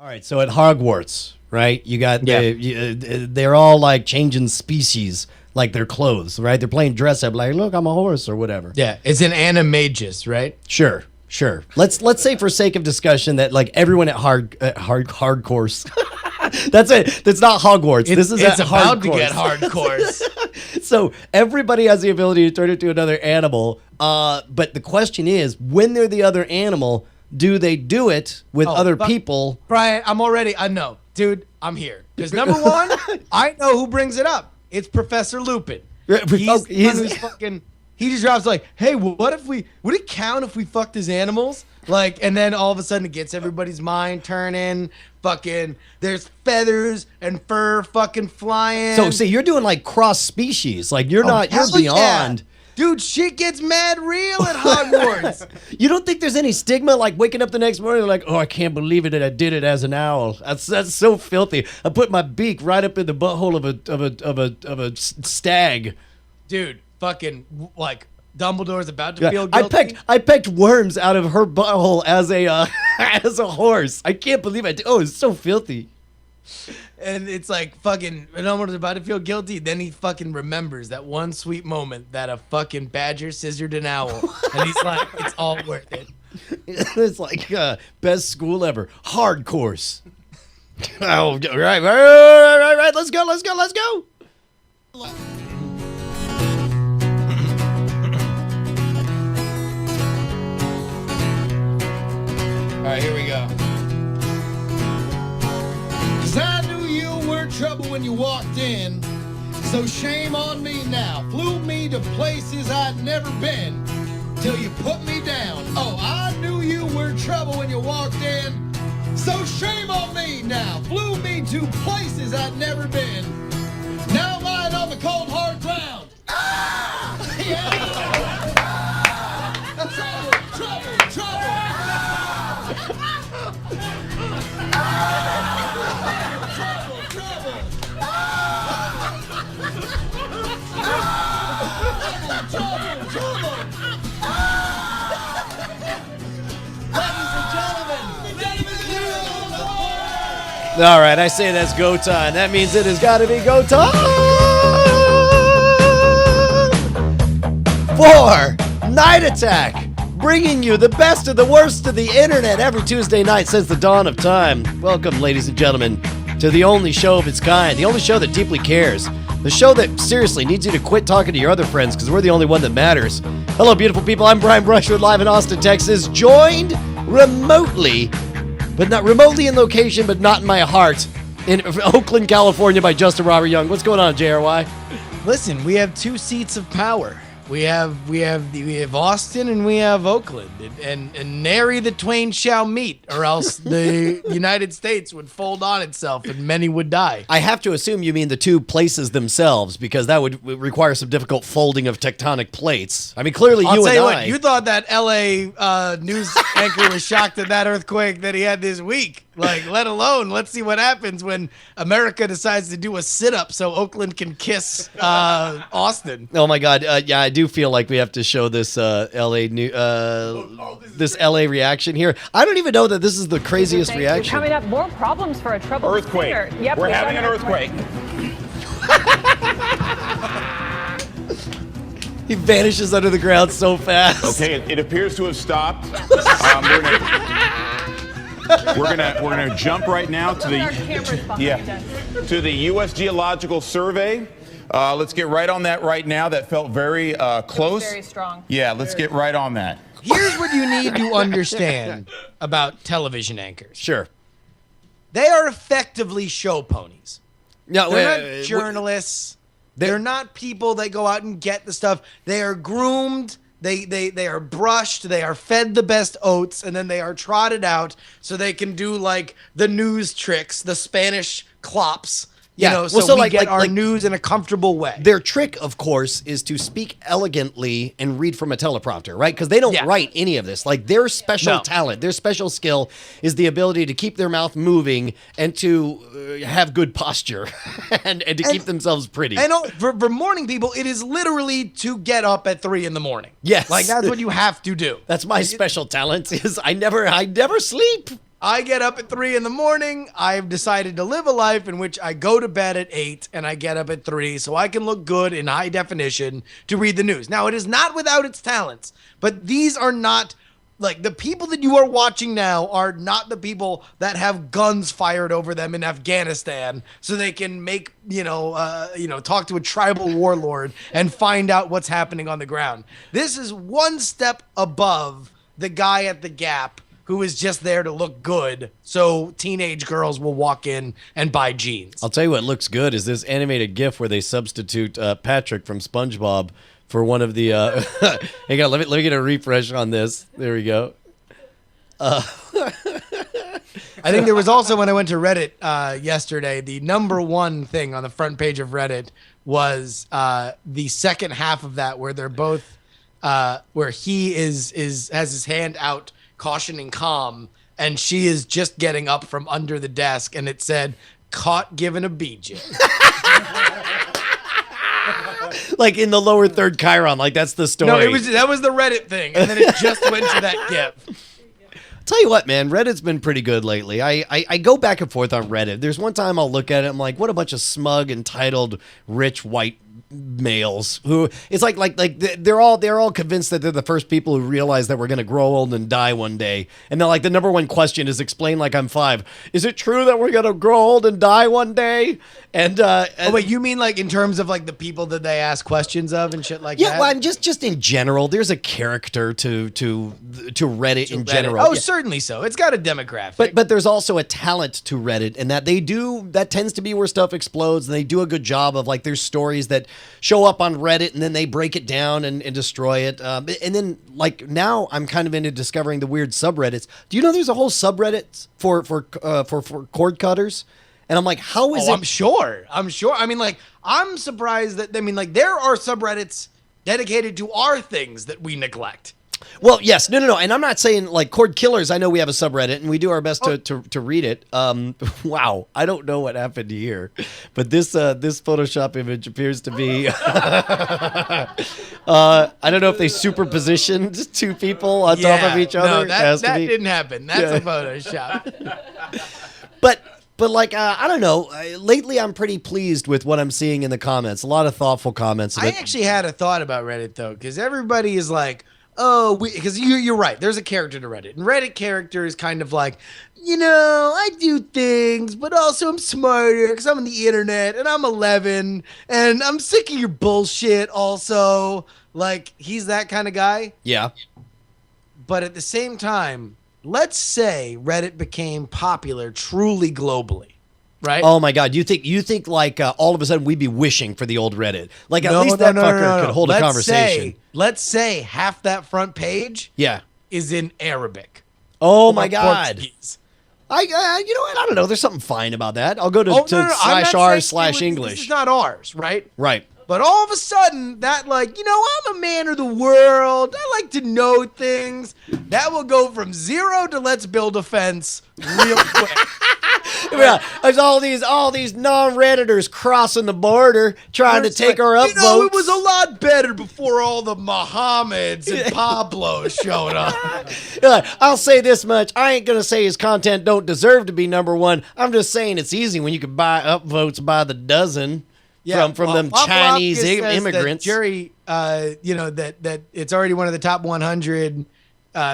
All right, so at Hogwarts, right? You got they're all like changing species, like their clothes, right? They're playing dress up, like, look, I'm a horse or whatever. Yeah, it's an animagus, right? Sure. Let's say for sake of discussion that like everyone at hard course. That's it. That's not Hogwarts. This is it's at about hard to course. get hard course. So everybody has the ability to turn into another animal. But the question is, when they're the other animal, do they do it with other people? Brian, I know. Dude, I'm here. Because number one, I know who brings it up. It's Professor Lupin. He's fucking... He just drops like, hey, would it count if we fucked as animals? Like, and then all of a sudden it gets everybody's mind turning. Fucking, there's feathers and fur fucking flying. So, see, you're doing like cross species. Like, you're beyond. Yeah. Dude, shit gets mad real at Hogwarts. You don't think there's any stigma like waking up the next morning like, oh, I can't believe it that I did it as an owl. That's so filthy. I put my beak right up in the butthole of a stag. Dude, fucking like Dumbledore's about to feel guilty. I pecked worms out of her butthole as a as a horse. I can't believe I did. Oh, it's so filthy. And it's like fucking Dumbledore's about to feel guilty. Then he fucking remembers that one sweet moment that a fucking badger scissored an owl, and he's like, it's all worth it. It's like best school ever. Hard course. Oh, right. Let's go. All right, here we go. 'Cause I knew you were trouble when you walked in, so shame on me now. Flew me to places I'd never been, till you put me down. Oh, I knew you were trouble when you walked in, so shame on me now. Flew me to places I'd never been, now I'm lying on the cold hard ground. Ah! Yeah! Trouble! All right, I say that's go time. That means it has got to be go time for Night Attack, bringing you the best of the worst of the internet every Tuesday night since the dawn of time. Welcome, ladies and gentlemen, to the only show of its kind, the only show that deeply cares, the show that seriously needs you to quit talking to your other friends because we're the only one that matters. Hello, beautiful people. I'm Brian Brushwood, live in Austin, Texas, joined remotely, but not remotely in location, but not in my heart, in Oakland, California, by Justin Robert Young. What's going on, JRY? Listen, we have two seats of power. We have Austin and we have Oakland, and nary the twain shall meet, or else the United States would fold on itself and many would die. I have to assume you mean the two places themselves, because that would require some difficult folding of tectonic plates. I mean, clearly I'll you tell and you I. what, you thought that LA news anchor was shocked at that earthquake that he had this week. Like, let alone, let's see what happens when America decides to do a sit-up so Oakland can kiss Austin. Oh my God! Yeah, I do feel like we have to show this LA this LA reaction here. I don't even know that this is the craziest reaction. Coming up, more problems for a troubled earthquake. singer. Yep, we're having an earthquake. He vanishes under the ground so fast. Okay, it appears to have stopped. We're gonna jump right now to to the U.S. Geological Survey. Let's get right on that right now. That felt very close. Very strong. Yeah, let's get right on that. Here's what you need to understand about television anchors. Sure. They are effectively show ponies. No, They're not journalists. They're not people that go out and get the stuff. They are groomed. They are brushed. They are fed the best oats, and then they are trotted out so they can do like the news tricks, the Spanish clops. You know, so we get our news in a comfortable way. Their trick, of course, is to speak elegantly and read from a teleprompter, right? Because they don't write any of this. Like, their special talent, their special skill is the ability to keep their mouth moving and to have good posture and to keep themselves pretty. And for morning people, it is literally to get up at 3 a.m. Yes. Like, that's what you have to do. That's my special talent, is I never sleep. I get up at 3 in the morning. I've decided to live a life in which I go to bed at 8 and I get up at 3 so I can look good in high definition to read the news. Now, it is not without its talents, but these are not, like, the people that you are watching now are not the people that have guns fired over them in Afghanistan so they can make, talk to a tribal warlord and find out what's happening on the ground. This is one step above the guy at the Gap who is just there to look good so teenage girls will walk in and buy jeans. I'll tell you what looks good is this animated GIF where they substitute Patrick from SpongeBob for one of the... hang on, let me get a refresh on this. There we go. I think there was also, when I went to Reddit yesterday, the number one thing on the front page of Reddit was the second half of that where they're both... where he has his hand out cautioning calm, and she is just getting up from under the desk, and it said, "Caught giving a BJ." Like in the lower third Chiron, like that's the story. No, that was the Reddit thing, and then it just went to that GIF. Tell you what, man, Reddit's been pretty good lately. I go back and forth on Reddit. There's one time I'll look at it, I'm like, what a bunch of smug, entitled, rich, white males who it's like they're all convinced that they're the first people who realize that we're going to grow old and die one day, and they're like, the number one question is, explain like I'm 5. Is it true that we're going to grow old and die one day? And oh wait, you mean like in terms of like the people that they ask questions of and shit like that? Yeah, well, I'm just in general, there's a character to Reddit in general. Oh, yeah. Certainly so. It's got a demographic. But there's also a talent to Reddit, and that tends to be where stuff explodes, and they do a good job of, like, there's stories that show up on Reddit and then they break it down and destroy it. And then, like, now I'm kind of into discovering the weird subreddits. Do you know there's a whole subreddit for cord cutters? And I'm like, how is it? I'm sure. I mean, like, I'm surprised that, I mean, like, there are subreddits dedicated to our things that we neglect. Well, yes. No. And I'm not saying, like, cord killers. I know we have a subreddit, and we do our best to read it. Wow. I don't know what happened here. But this Photoshop image appears to be... I don't know if they superpositioned two people on top of each other. No, that didn't happen. That's a Photoshop. But like, I don't know. Lately, I'm pretty pleased with what I'm seeing in the comments. A lot of thoughtful comments. I actually had a thought about Reddit, though, because everybody is like, oh, because you're right. There's a character to Reddit. And Reddit character is kind of like, I do things, but also I'm smarter because I'm on the internet and I'm 11 and I'm sick of your bullshit also. Like, he's that kind of guy. Yeah. But at the same time, let's say Reddit became popular truly globally, right? Oh my God! You think like all of a sudden we'd be wishing for the old Reddit? Like at least that fucker could hold a conversation. Let's say half that front page, yeah, is in Arabic. Oh my God! Portuguese. You know what? I don't know. There's something fine about that. I'll go to /r/English. This is not ours, right? Right. But all of a sudden, that I'm a man of the world. I like to know things. That will go from 0 to let's build a fence real quick. Yeah, there's all these non-Redditors crossing the border trying to take our upvotes. It was a lot better before all the Mohammeds and Pablos showed up. I'll say this much. I ain't going to say his content don't deserve to be number one. I'm just saying it's easy when you can buy upvotes by the dozen. Yeah, from them Chinese immigrants. Jerry, that it's already one of the top 100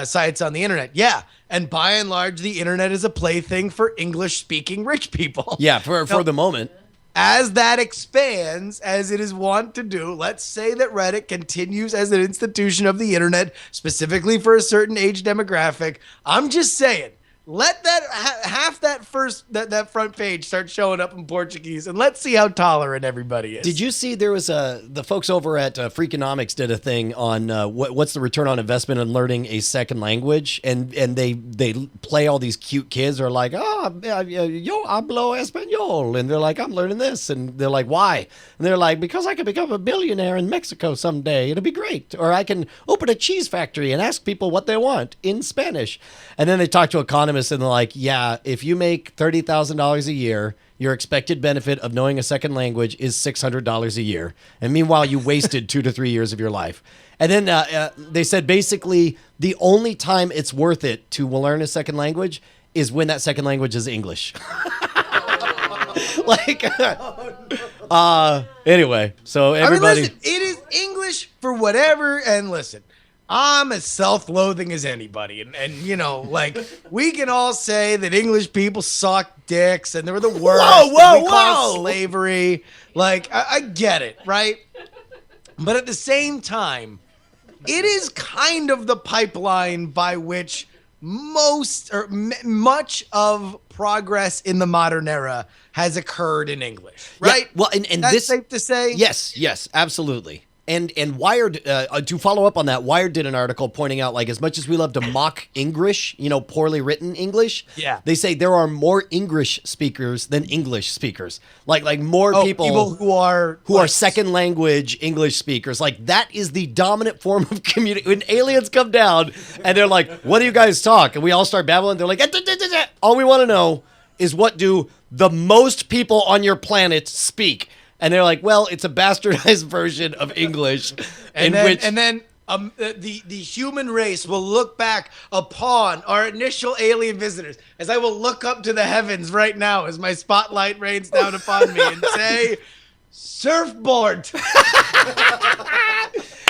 sites on the internet. Yeah, and by and large, the internet is a plaything for English-speaking rich people. Yeah, for the moment. As that expands, as it is wont to do, let's say that Reddit continues as an institution of the internet, specifically for a certain age demographic. I'm just saying, let that half that front page start showing up in Portuguese, and let's see how tolerant everybody is. Did you see there was the folks over at Freakonomics did a thing on what's the return on investment in learning a second language, and they play all these cute kids who are like, yo hablo español, and they're like, I'm learning this, and they're like, why? And they're like, because I could become a billionaire in Mexico someday. It'll be great, or I can open a cheese factory and ask people what they want in Spanish. And then they talk to economists. And they're like, yeah, if you make $30,000 a year, your expected benefit of knowing a second language is $600 a year. And meanwhile, you wasted 2 to 3 years of your life. And then they said basically the only time it's worth it to learn a second language is when that second language is English. Like, anyway, so everybody. Listen, it is English for whatever. And listen, I'm as self-loathing as anybody, and you know, like we can all say that English people suck dicks and they're the worst. Whoa! Slavery, like I get it, right? But at the same time, it is kind of the pipeline by which much of progress in the modern era has occurred in English, right? Yeah, well, and that's this safe to say. Yes, absolutely. And Wired, to follow up on that, Wired did an article pointing out, like, as much as we love to mock English, you know, poorly written English, they say there are more English speakers than English speakers. Like more people who are second language English speakers. Like, that is the dominant form of community. When aliens come down and they're like, what do you guys talk? And we all start babbling. They're like, all we want to know is what do the most people on your planet speak? And they're like, well, it's a bastardized version of English. And then the human race will look back upon our initial alien visitors, as I will look up to the heavens right now as my spotlight rains down upon me and say, surfboard.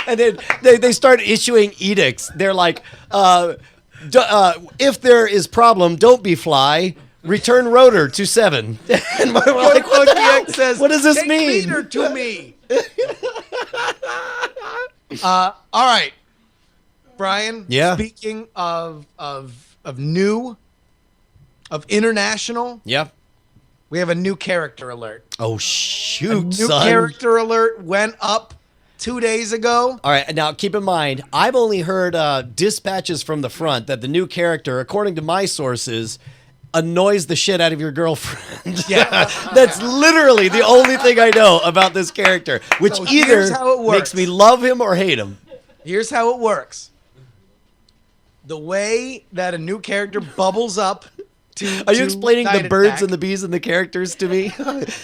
And then they start issuing edicts. They're like, if there is problem, don't be fly. Return rotor to 7. And we're like, what the hell? Says, what does this mean? Leader to me. All right, Brian. Yeah. Speaking of international. Yeah. We have a new character alert. Oh shoot, son! New character alert went up 2 days ago. All right, now keep in mind, I've only heard dispatches from the front that the new character, according to my sources, annoys the shit out of your girlfriend. Yeah. That's literally the only thing I know about this character, which either makes me love him or hate him. Here's how it works. The way that a new character bubbles up to Are you explaining the birds and the bees and the characters to me?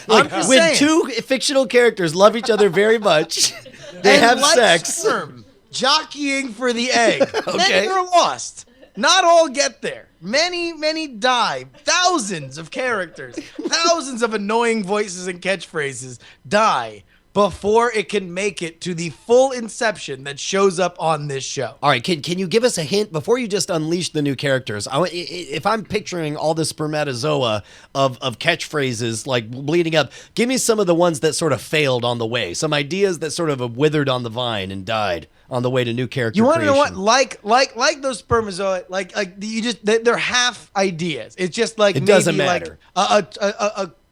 Like, when two fictional characters love each other very much, they have sex. Sperm, jockeying for the egg. Okay. Many are lost. Not all get there. Many die. Thousands of characters, thousands of annoying voices and catchphrases die before it can make it to the full inception that shows up on this show. All right, can you give us a hint before you just unleash the new characters? If I'm picturing all the spermatozoa of catchphrases like bleeding up, give me some of the ones that sort of failed on the way, some ideas that sort of withered on the vine and died on the way to new character creation. You want to know what? Like those spermatozoa, they're half ideas. It's just like it doesn't matter. Like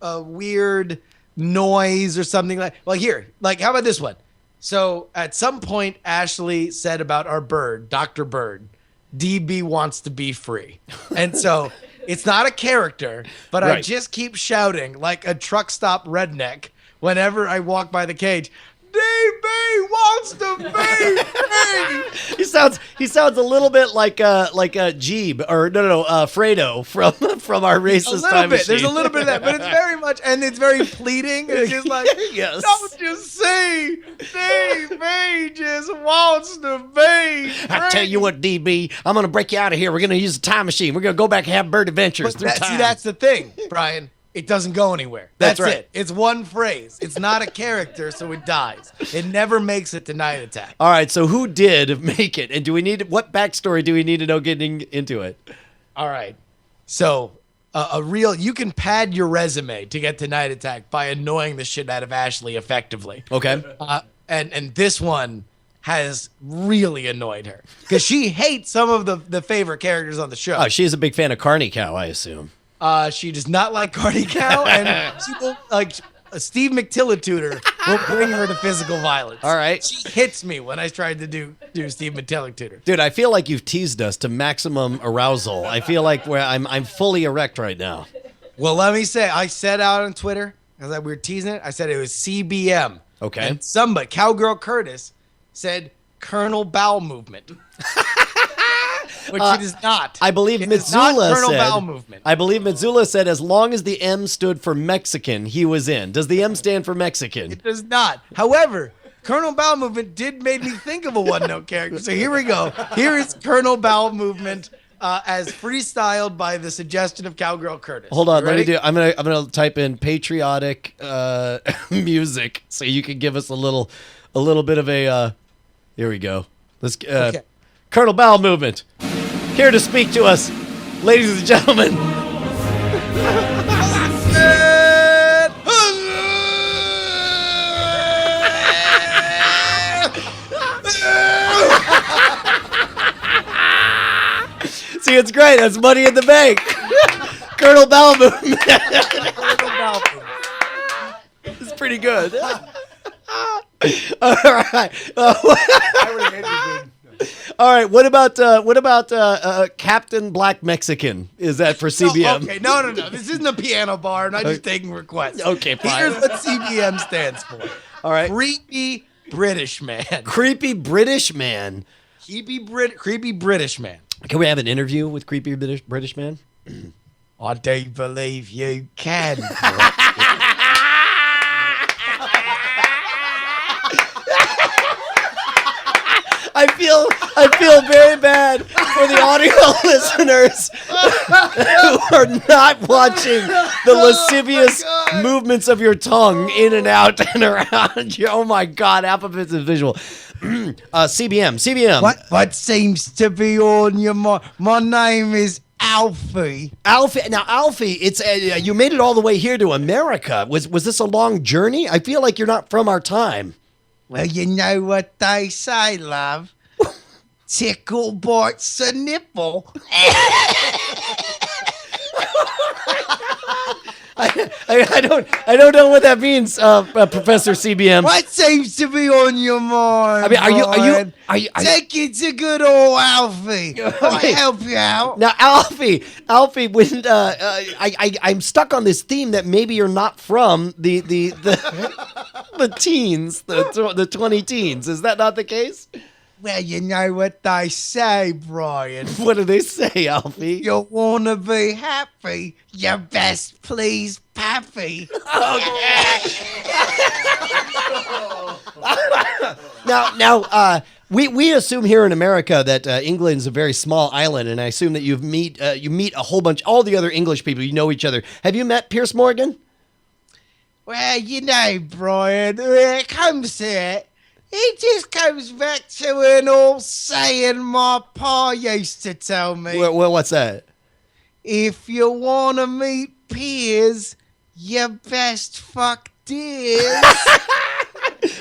a weird noise or something like. Well, here, like how about this one? So at some point, Ashley said about our bird, Dr. Bird, DB wants to be free, and so it's not a character, but right. I just keep shouting like a truck stop redneck whenever I walk by the cage. DB wants to be free. He sounds a little bit like a Jeeb or Fredo from our racist time machine. There's a little bit of that, but it's very much, and it's very pleading. It's just like, yes. Don't you see? DB just wants to be free. I tell you what, DB, I'm gonna break you out of here. We're gonna use a time machine. We're gonna go back and have bird adventures through time. See, that's the thing, Brian. It doesn't go anywhere. That's right. It. It's one phrase. It's not a character, so it dies. It never makes it to Night Attack. All right, so who did make it? And what backstory do we need to know getting into it? All right. So you can pad your resume to get to Night Attack by annoying the shit out of Ashley effectively. Okay. And this one has really annoyed her because she hates some of the favorite characters on the show. Oh, she's a big fan of Carney Cow, I assume. She does not like Cardi Cow, and she will, like Steve McTillituder will bring her to physical violence. All right. She hits me when I tried to do Steve McTillituder. Dude, I feel like you've teased us to maximum arousal. I feel like I'm fully erect right now. Well, let me say, I said out on Twitter, as we were teasing it, I said it was CBM. Okay. And somebody, Cowgirl Curtis, said Colonel Bowel Movement. Which it is not. I believe Mitsula said as long as the M stood for Mexican, he was in. Does the M stand for Mexican? It does not. However, Colonel Bowel Movement did make me think of a one-note character. So here we go. Here is Colonel Bowel Movement as freestyled by the suggestion of Cowgirl Curtis. Hold on, You ready? I'm gonna type in patriotic music so you can give us a little bit of a. Here we go. Let's Okay. Colonel Bowel Movement here to speak to us, ladies and gentlemen. See, it's great. That's money in the bank. Colonel Bowel Movement. It's pretty good. All right. All right. What about Captain Black Mexican? Is that for CBM? Okay, no. This isn't a piano bar. I'm not just taking requests. Okay, fine. Here's what CBM stands for. All right. Creepy British man. Creepy British man. Creepy British man. Can we have an interview with creepy British man? I do believe you can. I feel very bad for the audio listeners who are not watching the lascivious movements of your tongue in and out and around you. Oh my God, half of it's visual. CBM. What seems to be on your mind? My name is Alfie. Alfie. Now, Alfie, it's you made it all the way here to America. Was this a long journey? I feel like you're not from our time. Well, you know what they say, love. Tickle bites a nipple. I don't know what that means, Professor CBM. What seems to be on your mind? I mean, are you Take it to good old Alfie. I'll help you out. Now, Alfie, when I'm stuck on this theme that maybe you're not from the teens, the 20 teens. Is that not the case? Well, you know what they say, Brian. What do they say, Alfie? You wanna be happy, you best please Pappy. Now, we assume here in America that England's a very small island, and I assume that you meet a whole bunch, all the other English people. You know each other. Have you met Piers Morgan? Well, you know, Brian, when it comes to it, it just comes back to an old saying my pa used to tell me. Well, what's that? If you want to meet Piers, you best fuck Deers.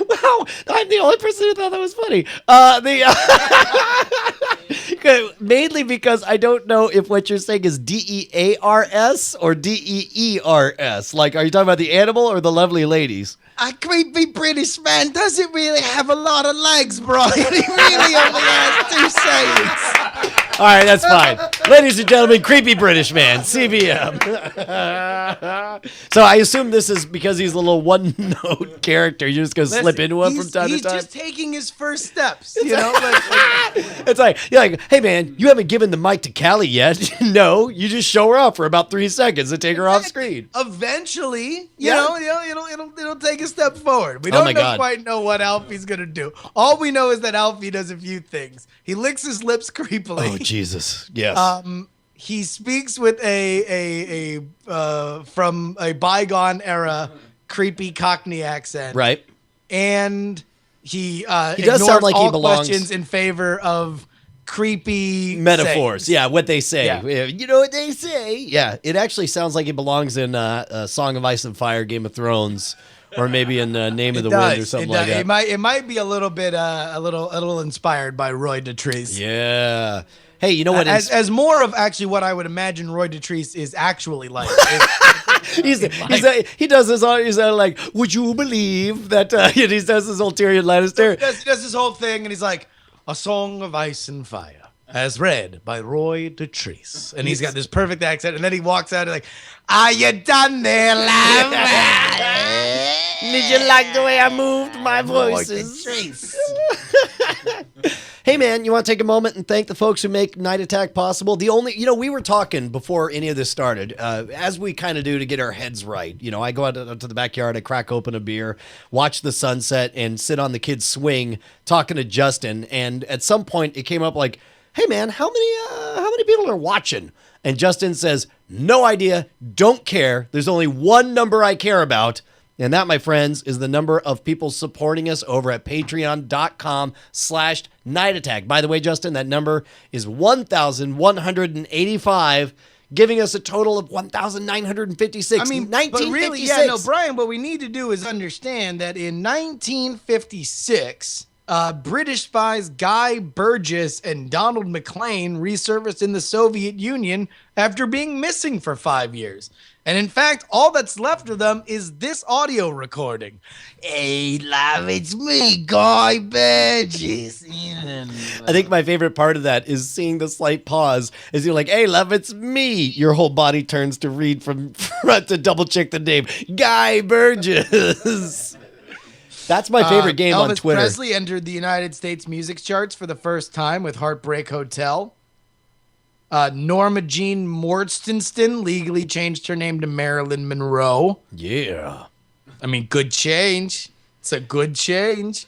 Wow, I'm the only person who thought that was funny. Mainly because I don't know if what you're saying is DEARS or DEERS. Like, are you talking about the animal or the lovely ladies? A creepy British man doesn't really have a lot of legs, Brian. He really only has 2 sayings. All right, that's fine. Ladies and gentlemen, creepy British man, CBM. So I assume this is because he's a little one-note character. You're just going to slip into him from time to time? He's just taking his first steps, you know? It's like, you're like, hey, man, you haven't given the mic to Callie yet. No, you just show her up for about 3 seconds and take her off screen. Eventually, you know, it'll take a step forward. We don't quite know what Alfie's going to do. All we know is that Alfie does a few things. He licks his lips creepily. Oh, Jesus. Yes. He speaks with a from a bygone era creepy Cockney accent. Right. And he does sound like he belongs questions in favor of creepy metaphors. sayings. Yeah, what they say. Yeah. You know what they say? Yeah, it actually sounds like it belongs in Song of Ice and Fire, Game of Thrones, or maybe in Name of the Wind or something like that. It might be a little bit a little inspired by Roy Dotrice. Yeah. Hey, you know what? As more of actually what I would imagine Roy Dotrice is actually like. He does this all. He's like, would you believe that? He does this whole Tyrion Lannister. He does this whole thing, and he's like, A Song of Ice and Fire, as read by Roy Dotrice, and he's got this perfect accent, and then he walks out and like, are you done there, love? Did you like the way I moved my voices? Hey, man, you want to take a moment and thank the folks who make Night Attack possible? We were talking before any of this started, as we kind of do to get our heads right. You know, I go out to the backyard, I crack open a beer, watch the sunset, and sit on the kids' swing talking to Justin. And at some point, it came up like, hey, man, how many many people are watching? And Justin says, no idea, don't care. There's only one number I care about. And that, my friends, is the number of people supporting us over at patreon.com/Night Attack. By the way, Justin, that number is 1,185, giving us a total of 1,956. I mean, 1956. but really, yeah, no, Brian, what we need to do is understand that in 1956, British spies Guy Burgess and Donald McLean resurfaced in the Soviet Union after being missing for 5 years. And in fact, all that's left of them is this audio recording. Hey, love, it's me, Guy Burgess. I think my favorite part of that is seeing the slight pause as you're like, hey, love, it's me. Your whole body turns to read from front to double check the name. Guy Burgess. That's my favorite game on Twitter. Elvis Presley entered the United States music charts for the first time with Heartbreak Hotel. Norma Jean Morstensen legally changed her name to Marilyn Monroe. Yeah. I mean, good change. It's a good change.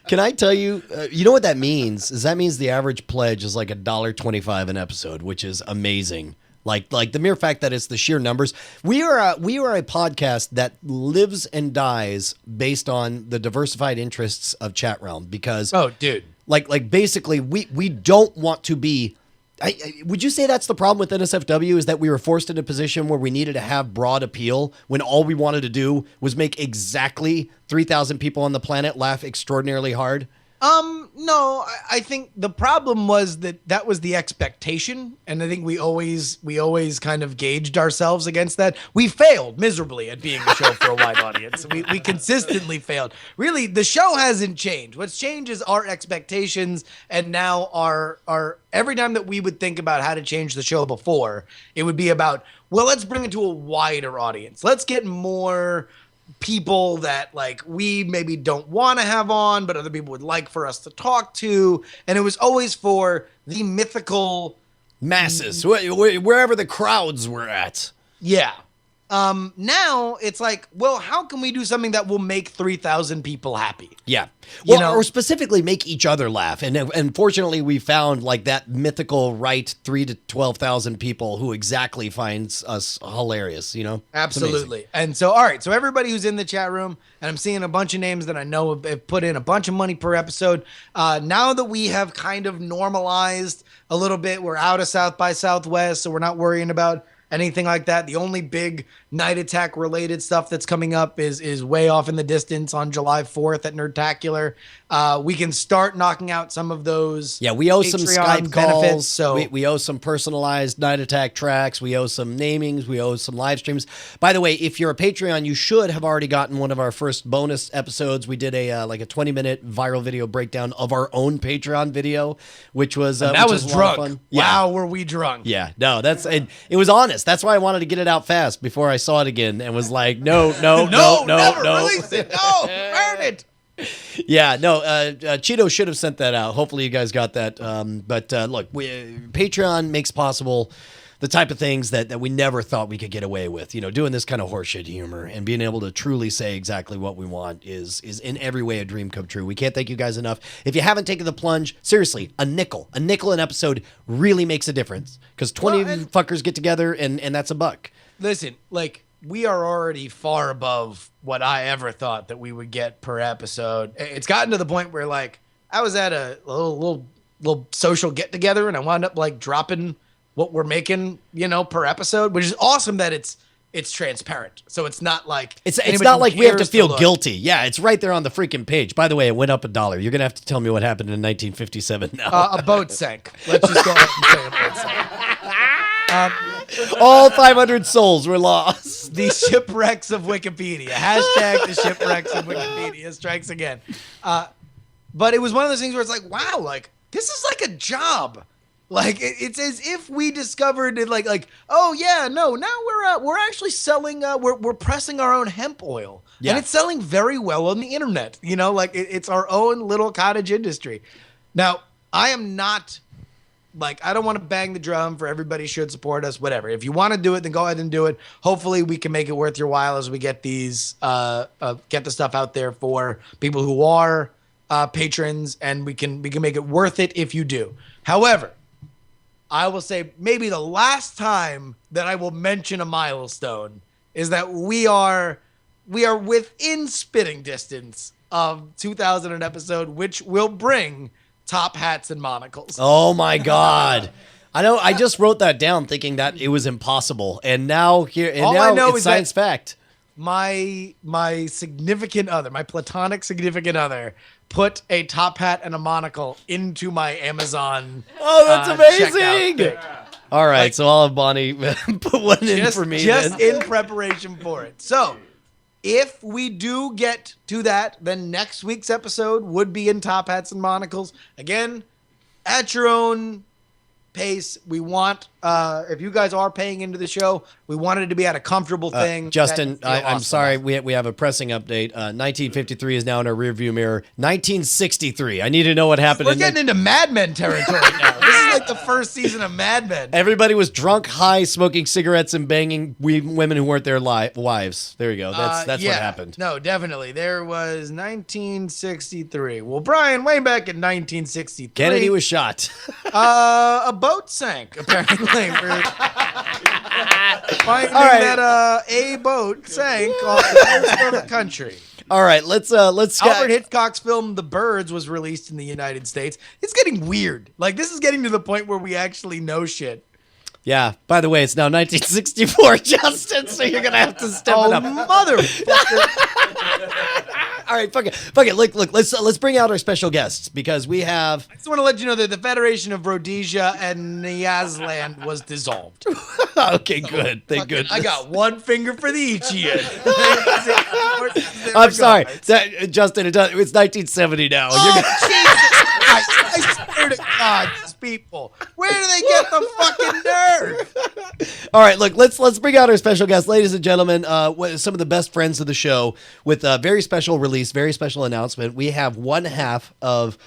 Can I tell you, you know what that means? Is that means the average pledge is like $1.25 an episode, which is amazing. Like the mere fact that it's the sheer numbers. We are a podcast that lives and dies based on the diversified interests of Chat Realm because dude. Like basically we don't want to be would you say that's the problem with NSFW is that we were forced into a position where we needed to have broad appeal when all we wanted to do was make exactly 3,000 people on the planet laugh extraordinarily hard? No, I think the problem was that was the expectation. And I think we always kind of gauged ourselves against that. We failed miserably at being a show for a wide audience. We consistently failed. Really, the show hasn't changed. What's changed is our expectations. And now our every time that we would think about how to change the show before, it would be about, well, let's bring it to a wider audience. Let's get more people that like we maybe don't want to have on, but other people would like for us to talk to. And it was always for the mythical masses, wherever the crowds were at. Yeah. Now it's like, well, how can we do something that will make 3,000 people happy? Yeah. Well, or specifically make each other laugh. And fortunately, we found like that mythical right 3,000 to 12,000 people who exactly finds us hilarious, you know? Absolutely. And so, all right. So everybody who's in the chat room, and I'm seeing a bunch of names that I know have put in a bunch of money per episode. Now that we have kind of normalized a little bit, we're out of South by Southwest, so we're not worrying about anything like that. The only big Night Attack related stuff that's coming up is way off in the distance on July 4th at Nerdtacular. We can start knocking out some of those. Yeah, we owe some Skype calls. Benefits, so we owe some personalized Night Attack tracks. We owe some namings. We owe some live streams. By the way, if you're a Patreon, you should have already gotten one of our first bonus episodes. We did a 20-minute viral video breakdown of our own Patreon video, which was that was drunk. Fun. Wow, yeah. Were we drunk? Yeah, no, it was honest. That's why I wanted to get it out fast before I saw it again and was like, no, never release it. No, burn it. Yeah, no, Cheeto should have sent that out. Hopefully you guys got that. But look, Patreon makes possible the type of things that we never thought we could get away with. You know, doing this kind of horseshit humor and being able to truly say exactly what we want is in every way a dream come true. We can't thank you guys enough. If you haven't taken the plunge, seriously, a nickel an episode really makes a difference because 20 fuckers get together and that's $1. Listen, like, we are already far above what I ever thought that we would get per episode. It's gotten to the point where, like, I was at a little social get together and I wound up like dropping what we're making, per episode, which is awesome that it's transparent. So it's not like it's not like we have to feel guilty. Yeah, it's right there on the freaking page. By the way, it went up $1. You're gonna have to tell me what happened in 1957 now. A boat sank. Let's just go ahead and say a boat sank. All 500 souls were lost. The shipwrecks of Wikipedia. Hashtag the shipwrecks of Wikipedia strikes again. But it was one of those things where it's like, wow, like this is like a job. Like it's as if we discovered it. Like oh yeah, no, now we're actually selling. We're pressing our own hemp oil, and it's selling very well on the internet. Like it's our own little cottage industry. Now I am not. Like, I don't want to bang the drum for everybody should support us, whatever. If you want to do it, then go ahead and do it. Hopefully we can make it worth your while as we get these, get the stuff out there for people who are patrons, and we can make it worth it if you do. However, I will say maybe the last time that I will mention a milestone is that we are within spitting distance of 2,000 an episode, which will bring top hats and monocles. Oh my God. I know. I just wrote that down thinking that it was impossible. And now it's science fact. My significant other, my platonic significant other, put a top hat and a monocle into my Amazon. Oh, that's amazing! All right, so I'll have Bonnie put one in for me. Just in preparation for it. So, if we do get to that, then next week's episode would be in top hats and monocles. Again, at your own pace. We want, if you guys are paying into the show, we want it to be at a comfortable thing. Justin, I'm sorry, we have a pressing update. 1953 is now in our rearview mirror. 1963. I need to know what happened. We're getting into Mad Men territory now. This is like the first season of Mad Men. Everybody was drunk, high, smoking cigarettes, and banging women who weren't their wives. There you go. That's what happened. No, definitely. There was 1963. Well, Brian, way back in 1963. Kennedy was shot. A boat sank, apparently. We're finding that a boat sank off the coast of the country. All right, let's Alfred Hitchcock's film The Birds was released in the United States. It's getting weird. Like, this is getting to the point where we actually know shit. Yeah. By the way, it's now 1964, Justin, so you're going to have to step it up. Motherfucker. All right, fuck it. Look, let's bring out our special guests because we have. I just want to let you know that the Federation of Rhodesia and Nyasaland was dissolved. Okay, good. Thank goodness. I got one finger for the each of you. I'm sorry, Justin. It's 1970 now. Oh, Jesus Christ. I swear to God, these people. Where do they get the fucking nerve? All right, look, let's bring out our special guests, ladies and gentlemen. Some of the best friends of the show with a very special release, very special announcement. We have one half of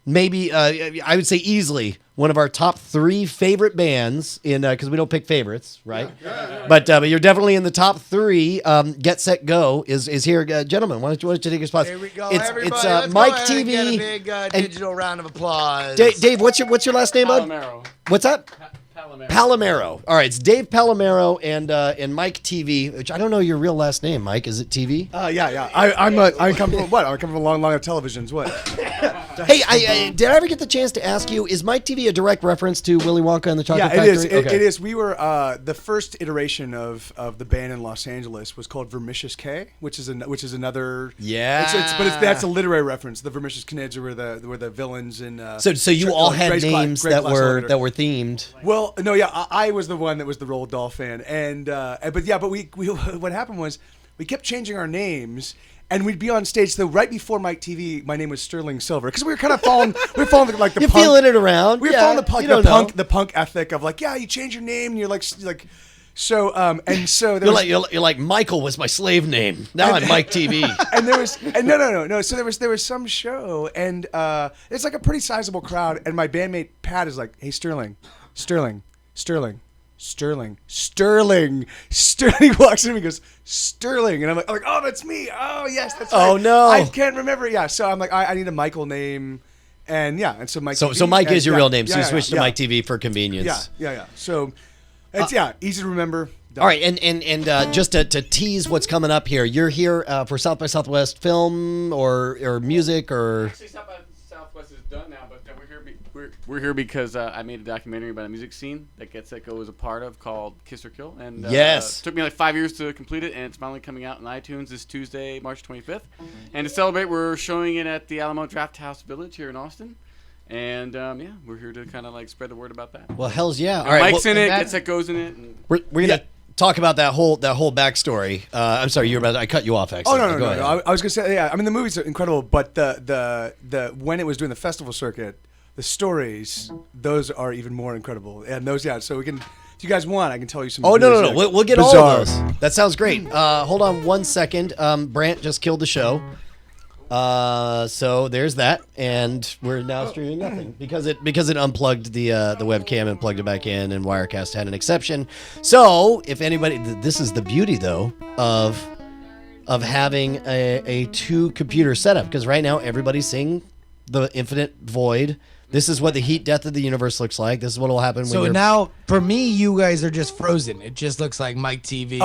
maybe I would say easily one of our top 3 favorite bands in because we don't pick favorites, right? Yeah. But you're definitely in the top 3. Get Set Go is here, gentlemen. Why don't you take your spots? Here we go, everybody. It's Let's Mike go TV. Get a big digital round of applause. Dave, what's your last name, bud? Palomero. What's that? Palomero. Palomero. All right, it's Dave Palomero and Mike TV. Which I don't know your real last name, Mike. Is it TV? Yeah. I come from what? I come from a long line of televisions. What? Hey, did I ever get the chance to ask you? Is Mike TV a direct reference to Willy Wonka and the Chocolate Factory? Yeah, it is. Okay. It is. We were the first iteration of the band in Los Angeles was called Vermicious K, which is another. Yeah. That's a literary reference. The Vermicious Kids were the villains in. So you all had names that were themed. Well, no, yeah, I was the one that was the Roald Dahl fan, but we what happened was we kept changing our names. And we'd be on stage. So right before Mike TV, my name was Sterling Silver because we were kind of following. We were following like the You're punk. feeling it around. We were following the punk ethic of like, yeah, you change your name and you're like so. And so there you're like Michael was my slave name. Now I'm Mike TV. And there was no. So there was some show and it's like a pretty sizable crowd. And my bandmate Pat is like, hey Sterling walks in and he goes, Sterling. And I'm like, oh, that's me. Oh, yes, that's right. Oh, no. I can't remember. Yeah, so I'm like, I need a Michael name. And yeah, and so Mike TV. So Mike is your real name, so you switched to Mike TV for convenience. Yeah. So it's, easy to remember. Done. All right, and just to tease what's coming up here, you're here for South by Southwest film or music or... Actually, South by Southwest is done now, but we're here because I made a documentary about a music scene that Get Set Go was a part of called Kiss or Kill. And yes. It took me like 5 years to complete it, and it's finally coming out on iTunes this Tuesday, March 25th. And to celebrate, we're showing it at the Alamo Draft House Village here in Austin. And we're here to kind of like spread the word about that. Well, hell's yeah. All right, Mike's in it, Get Set Go's in it. And we're gonna talk about that whole backstory. I'm sorry, I cut you off. Actually. Oh no. I was gonna say, yeah. I mean, the movies are incredible, but the when it was doing the festival circuit, the stories, those are even more incredible. And those, so we can, if you guys want, I can tell you some. Oh no. We'll get all of those. That sounds great. Hold on 1 second. Brant just killed the show. So there's that, and we're now streaming nothing because it unplugged the webcam and plugged it back in, and Wirecast had an exception. So if anybody, this is the beauty though of having a 2 computer setup, because right now everybody's seeing the Infinite Void This is what the heat death of the universe looks like. This is what will happen when So you're... now, for me, you guys are just frozen. It just looks like Mike TV.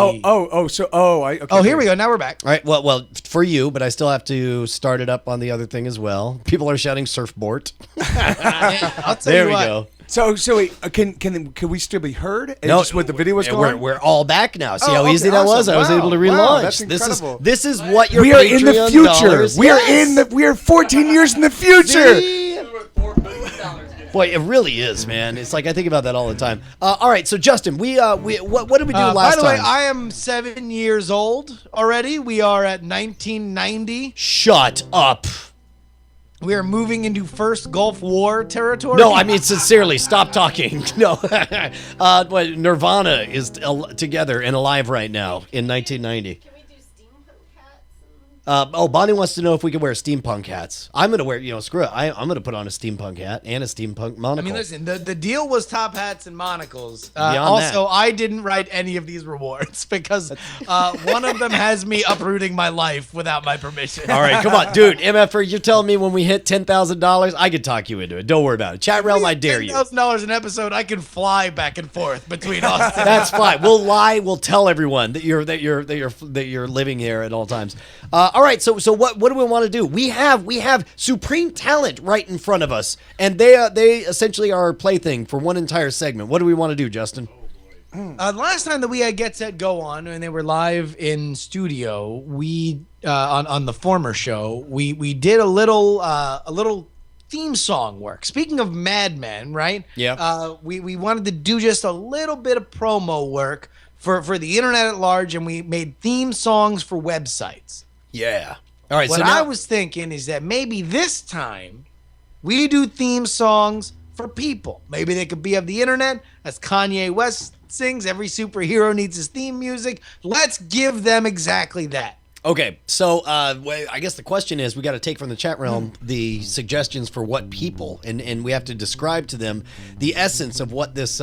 Here We go. Now we're back. All right, well, for you, but I still have to start it up on the other thing as well. People are shouting surfboard. I'll tell There you we what. go. So wait, can we still be heard? And just what the video was going? We're all back now. See Oh, how okay, easy that was? awesome. I was able to Wow, relaunch. that's incredible. This is what your We are in the Patreon future. dollars- We are Yes. we are 14 years in the future. See? Boy, it really is, man. It's like I think about that all the time. All right, so Justin, what did we do last By the way, time? I am 7 years old already. We are at 1990. Shut up. We are moving into first Gulf War territory. No, I mean sincerely, stop talking. No, Nirvana is together and alive right now in 1990. Can we do steampunk hats? Bonnie wants to know if we can wear steampunk hats. I'm gonna wear, screw it. I'm gonna put on a steampunk hat and a steampunk monocle. I mean, listen, the deal was top hats and monocles. Beyond Also, that. I didn't write any of these rewards because one of them has me uprooting my life without my permission. All right, come on, dude. MFR, you're telling me when we hit $10,000, I could talk you into it. Don't worry about it. Chat realm, I dare you. $10,000 an episode, I can fly back and forth between Austin. That's fine. We'll lie. We'll tell everyone that you're living here at all times. All right. So what do we want to do? We have supreme talent right in front of us, and they essentially are our plaything for one entire segment. What do we want to do, Justin? The last time that we had Get Set Go on, and they were live in studio, we on the former show, we did a little theme song work. Speaking of Mad Men, right? Yeah. We wanted to do just a little bit of promo work for the internet at large, and we made theme songs for websites. Yeah. All right. What so now, I was thinking is that maybe this time we do theme songs for people. Maybe they could be of the internet, as Kanye West sings. Every superhero needs his theme music. Let's give them exactly that. Okay, so I guess the question is, we got to take from the chat realm the suggestions for what people, and we have to describe to them the essence of what this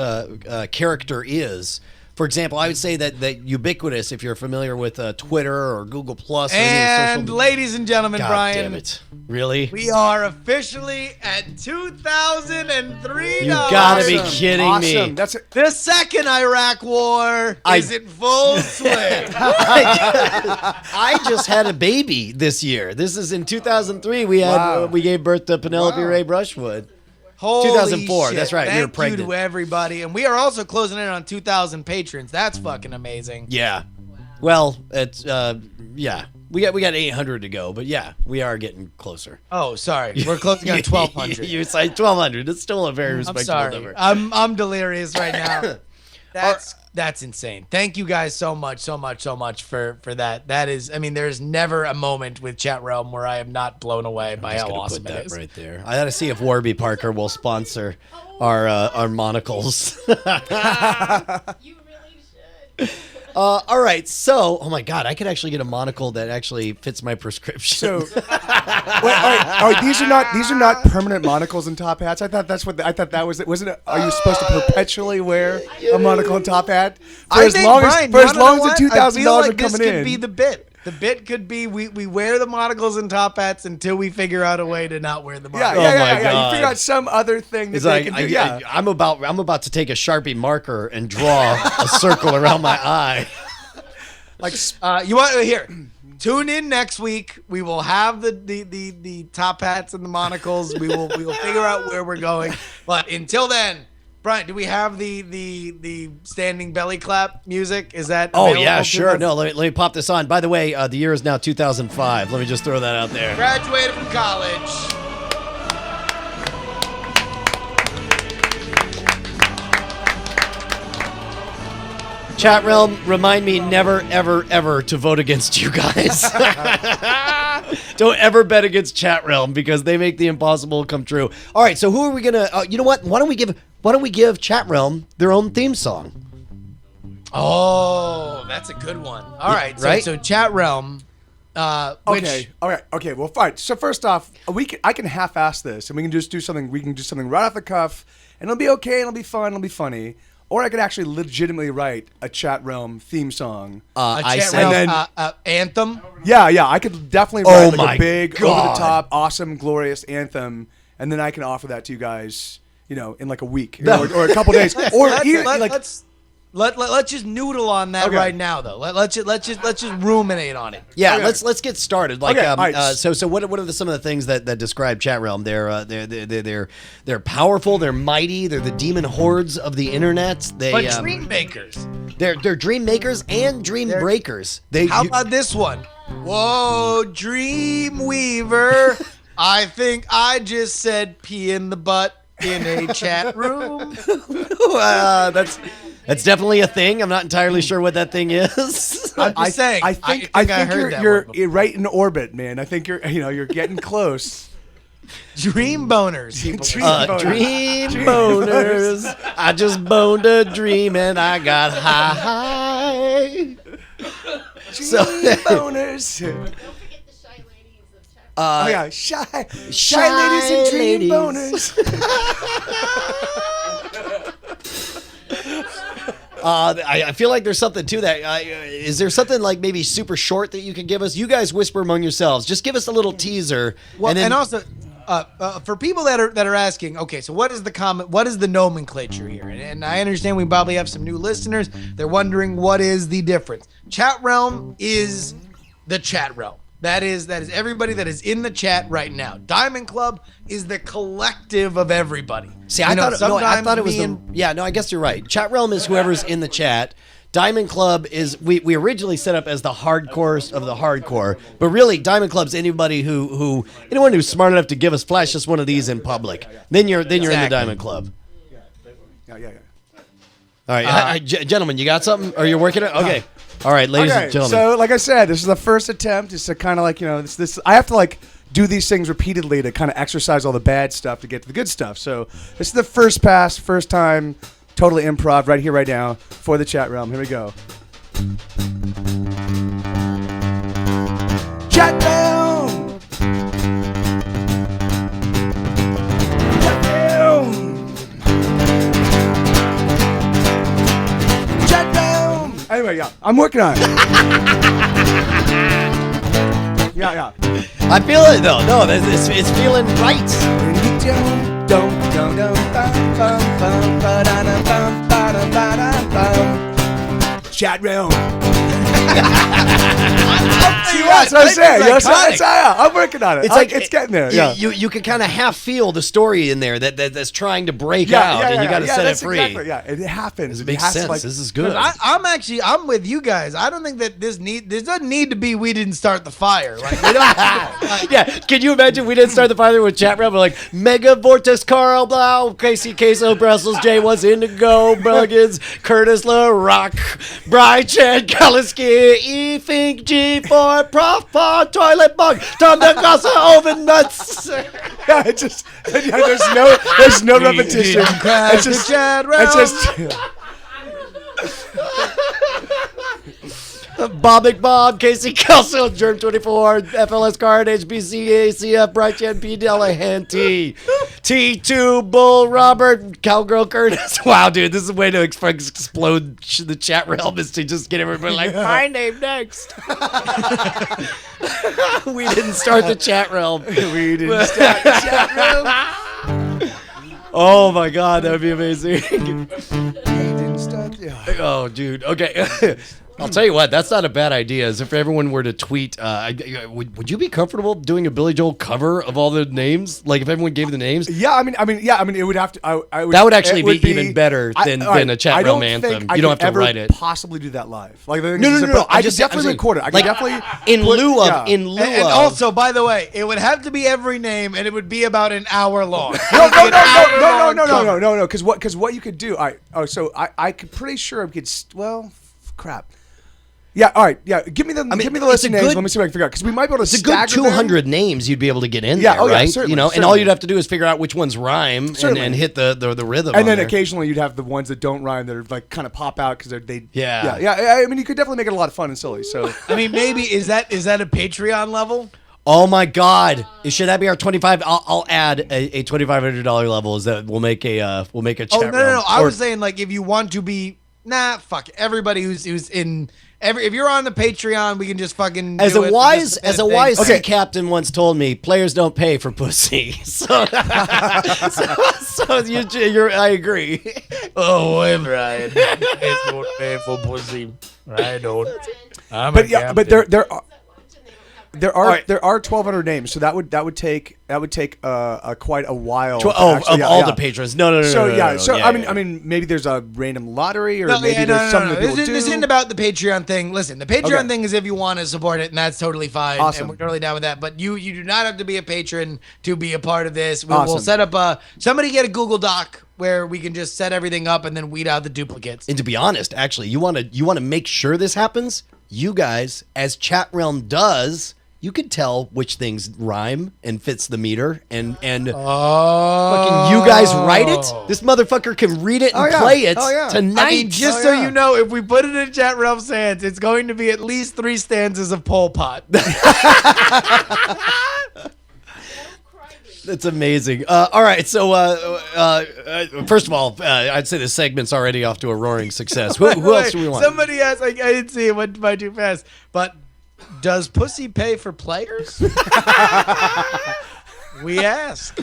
character is. For example, I would say that Ubiquitous, if you're familiar with Twitter or Google Plus, or any And social... ladies and gentlemen, God Brian, damn it, really? we are officially at $2,003. You gotta be kidding me! Awesome. That's it. The second Iraq War is in full swing. I just had a baby this year. This is in 2003. We had Wow. we gave birth to Penelope Ray Brushwood. Holy 2004, shit. that's right, we Thank were pregnant. you to everybody. And we are also closing in on 2,000 patrons. That's fucking amazing. Yeah. Well, it's yeah. We got 800 to go, but yeah, we are getting closer. Oh, sorry. We're closing on 1,200. You say 1,200. It's still a very I'm respectable sorry. number. I'm delirious right now. That's insane. Thank you guys so much for that. That is, I mean, there's never a moment with Chat Realm where I am not blown away by Just how gonna awesome put it that is. right there. I got to see if Warby Parker will sponsor our monocles. You really should. All right, so oh my God, I could actually get a monocle that actually fits my prescription. So, wait, all right, these are not permanent monocles and top hats. I thought that was it. Wasn't it? Are you supposed to perpetually wear a monocle and top hat for as long as the $2,000 are coming this in? could be the bit. The bit could be we wear the monocles and top hats until we figure out a way to not wear the monocles. my God. You figure out some other thing that It's they like can do. I'm about to take a Sharpie marker and draw a circle around my eye. Like You want here? Tune in next week. We will have the top hats and the monocles. We will figure out where we're going. But until then, Brian, do we have the standing belly clap music? Is that Oh available yeah, to sure. us? No, let me pop this on. By the way, the year is now 2005. Let me just throw that out there. Graduated from college. Chat realm, remind me never, ever, ever to vote against you guys. Don't ever bet against Chat realm because they make the impossible come true. All right, so who are we gonna? You know what? Why don't we give Chat realm their own theme song? Oh, that's a good one. All right, right? So Chat Realm. okay, well, fine. So first off, I can half-ass this, and we can just do something. We can do something right off the cuff, and it'll be okay. It'll be fun. It'll be funny. Or I could actually legitimately write a Chat Realm theme song. Anthem. Yeah, I could definitely write like a big, over-the-top, awesome, glorious anthem, and then I can offer that to you guys, in like a week or a couple days, or Let's just noodle on that right now, though. Let's just ruminate on it. Yeah, let's get started. Like, right. So what are some of the things that describe Chat Realm? They're powerful. They're mighty. They're the demon hordes of the internet. But dream makers. They're dream makers and dream breakers. How about this one? Whoa, Dream Weaver! I think I just said pee in the butt in a chat room. That's definitely a thing. I'm not entirely sure what that thing is. I'm just saying. I think you're right in orbit, man. I think you're getting close. Dream boners. Dream boners. I just boned a dream and I got high. Dream boners. Don't forget the shy ladies of chat. Shy ladies and dream boners. I feel like there's something to that. Is there something like maybe super short that you can give us? You guys whisper among yourselves. Just give us a little teaser. Well, and also, for people that are asking, okay, so what is the nomenclature here? And I understand we probably have some new listeners. They're wondering what is the difference. Chat Realm is the chat realm. That is everybody that is in the chat right now. Diamond Club is the collective of everybody. See, I thought it was I guess you're right. Chat Realm is whoever's in the chat. Diamond Club is we originally set up as the hardcore of the hardcore, but really Diamond Club's anyone who's smart enough to flash us one of these in public. Then you're in the Diamond Club. Yeah. All right, gentlemen, you got something? Or you're working it? Okay. All right, ladies and gentlemen. So, like I said, this is the first attempt. It's to kind of like, this. I have to do these things repeatedly to kind of exercise all the bad stuff to get to the good stuff. So, this is the first pass, first time, totally improv right here, right now for the chat realm. Here we go. Chat realm. Chat realm. Chat realm. Anyway, yeah, I'm working on it. Yeah. I feel it though. No, it's feeling right. Chat realm. That's what I'm saying. I'm working on it. It's getting there. Yeah. You can kind of half feel the story in there that's trying to break out, and you got to set it free. Exactly, it happens. It makes sense. This is good. I'm with you guys. I don't think that this doesn't need to be. We didn't start the fire. Like we don't. Yeah. Can you imagine we didn't start the fire with chat realm? We're like Mega Vortex, Carl Blau, Casey Queso, Brussels, J1's Indigo, Buggins, Curtis LaRock, Brian Chan, Kaliski, E Fink, G4, Prof Pod, Toilet Bug, Tom DeGossa, Oven Nuts. Yeah, there's no repetition. It's just chat realm. Bob McBob, Casey Kelso, Germ24, FLS Card, HBC, ACF, Bright Chan, P. Delahanty, T2, Bull, Robert, Cowgirl Curtis. Wow, dude, this is a way to explode the chat realm is to just get everybody like, my name next. We didn't start the chat realm. Oh my God, that would be amazing. Oh, dude. Okay. I'll tell you what, that's not a bad idea. As if everyone were to tweet, would you be comfortable doing a Billy Joel cover of all the names? Like if everyone gave the names? Yeah, I mean, it would have to. That would actually be even better than a chat realm anthem. You don't have to write it. Possibly do that live. Like no. I just definitely record it. I could definitely in lieu of. And also, by the way, it would have to be every name, and it would be about an hour long. No. Because what you could do. I could pretty sure I could. Well, crap. Yeah, all right. Yeah, give me the list of names. Let me see what I can figure out because we might be able to. It's a good 200 names you'd be able to get in there, right? Certainly, and all you'd have to do is figure out which ones rhyme and hit the rhythm. And then occasionally you'd have the ones that don't rhyme that are like kind of pop out because they. Yeah. I mean, you could definitely make it a lot of fun and silly. So I mean, maybe is that a Patreon level? Oh my God! Should that be our 25? I'll add a $2,500 level. Is that we'll make a chat? Oh no! I was saying like if you want to be fuck everybody who's in if you're on the Patreon, we can just fucking As do a it. wise Just a thing. sea captain once told me, players don't pay for pussy. So, I agree. Oh, wait, Brian. Players don't pay for pussy. I don't. But there are Right. there are 1,200 names, so that would take quite a while. All the patrons. No. I mean, maybe there's a random lottery, or maybe there's something that people do. This isn't about the Patreon thing. Listen, the Patreon thing is if you want to support it, and that's totally fine. Awesome. And we're totally down with that. But you do not have to be a patron to be a part of this. We'll Awesome. set up somebody get a Google Doc where we can just set everything up and then weed out the duplicates. And to be honest, actually, you want to make sure this happens. You guys, as Chat Realm does, you can tell which things rhyme and fits the meter, and fucking you guys write it. This motherfucker can read it and play it tonight. I mean, just so you know, if we put it in Chat Realm's hands, it's going to be at least 3 stanzas of Pol Pot. That's amazing. All right, so first of all, I'd say this segment's already off to a roaring success. Who else do we want? Somebody asked, I didn't see it, went by too fast, but does pussy pay for players? We ask.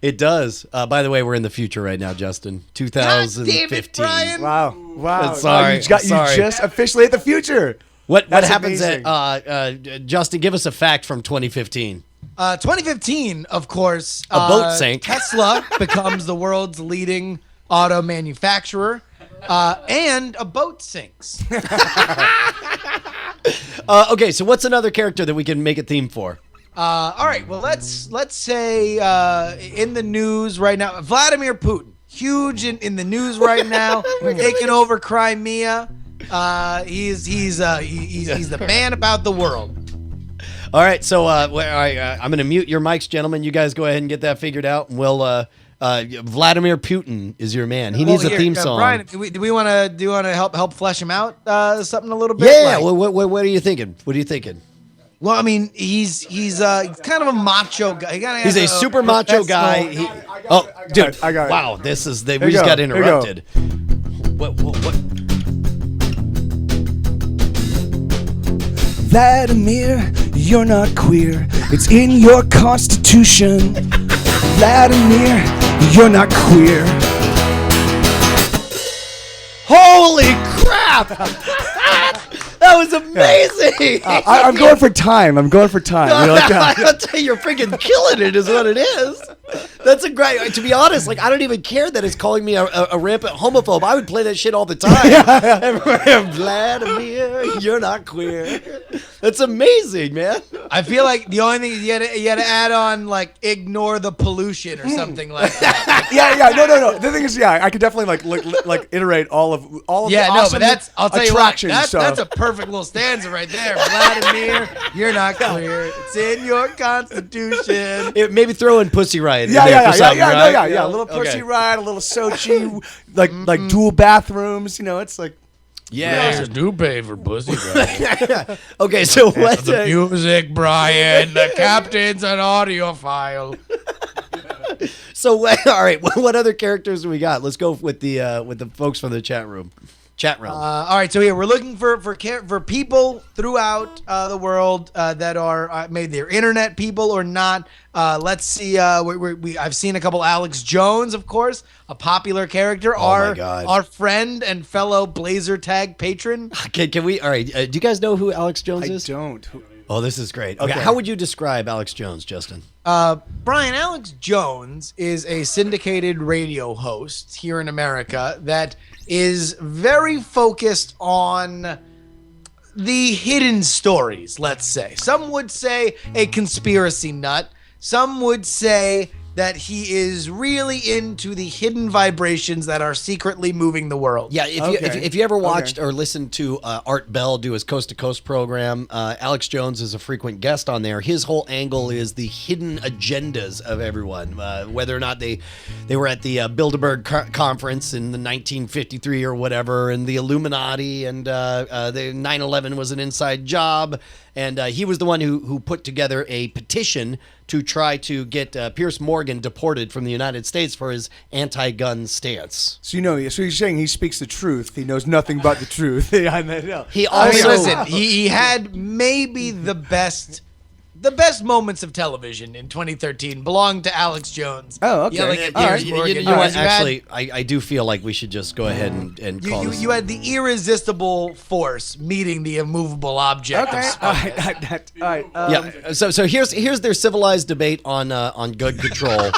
It does. By the way, we're in the future right now, Justin. 2015. God damn it, Brian. Wow. Sorry. You just officially hit the future. What That's happens amazing. at Justin? Give us a fact from 2015. 2015, of course. A boat sank. Tesla becomes the world's leading auto manufacturer, and a boat sinks. Okay, so what's another character that we can make a theme for? All right, well, let's say in the news right now, Vladimir Putin, huge in the news right now, taking over Crimea. He's the man about the world. All right, so I'm going to mute your mics, gentlemen. You guys go ahead and get that figured out, and we'll. Vladimir Putin is your man. He needs a theme song. Brian, do we want to help flesh him out something a little bit? Yeah. What are you thinking? What are you thinking? Well, I mean, he's kind of a macho guy. He's a super macho guy. Dude, I got it. Wow, we just got interrupted. What? Vladimir, you're not queer. It's in your constitution. Vladimir, you're not queer. Holy crap! That was amazing. I'm going for time. You're like, I'll tell you, you're freaking killing it, is what it is. That's a great. To be honest, like I don't even care that it's calling me a rampant homophobe. I would play that shit all the time. Vladimir, you're not queer. That's amazing, man. I feel like the only thing you had to add on like ignore the pollution or something like that. No. The thing is, I could definitely like iterate all of the awesome but that's I'll tell you what, attraction that's stuff. a perfect little stanza right there. Vladimir, you're not queer. It's in your constitution. Maybe throw in Pussy Riot. in there for something, right? A little Pussy Riot, a little Sochi, like dual bathrooms. It's like. Yeah. do pay for pussy, Brian. Okay, so what? The music, Brian. The captain's an audiophile. So all right, what other characters do we got? Let's go with the folks from the chat room. Chat realm. All right, so here we're looking for people throughout the world that are maybe they're internet people or not. Let's see. I've seen a couple. Alex Jones, of course, a popular character. My God. Our friend and fellow Blazer Tag patron. Can we? All right. Do you guys know who Alex Jones is? I don't. Oh, this is great. Okay, how would you describe Alex Jones, Justin? Brian, Alex Jones is a syndicated radio host here in America that is very focused on the hidden stories, let's say. Some would say a conspiracy nut. Some would say that he is really into the hidden vibrations that are secretly moving the world. Yeah, if you ever watched or listened to Art Bell do his Coast to Coast program, Alex Jones is a frequent guest on there. His whole angle is the hidden agendas of everyone, whether or not they were at the Bilderberg conference in the 1953 or whatever, and the Illuminati, and the 9/11 was an inside job. And he was the one who put together a petition to try to get Pierce Morgan Morgan deported from the United States for his anti-gun stance. So so you're saying he speaks the truth. He knows nothing but the truth. He I mean, also listen, he had maybe the best moments of television in 2013 belonged to Alex Jones. Oh, okay. Yelling at All Piers right. Morgan. You know what? You had- Actually, I do feel like we should just go ahead and call this. You had the irresistible force meeting the immovable object. Okay. Of All smugness. right. Yeah. So here's their civilized debate on gun control.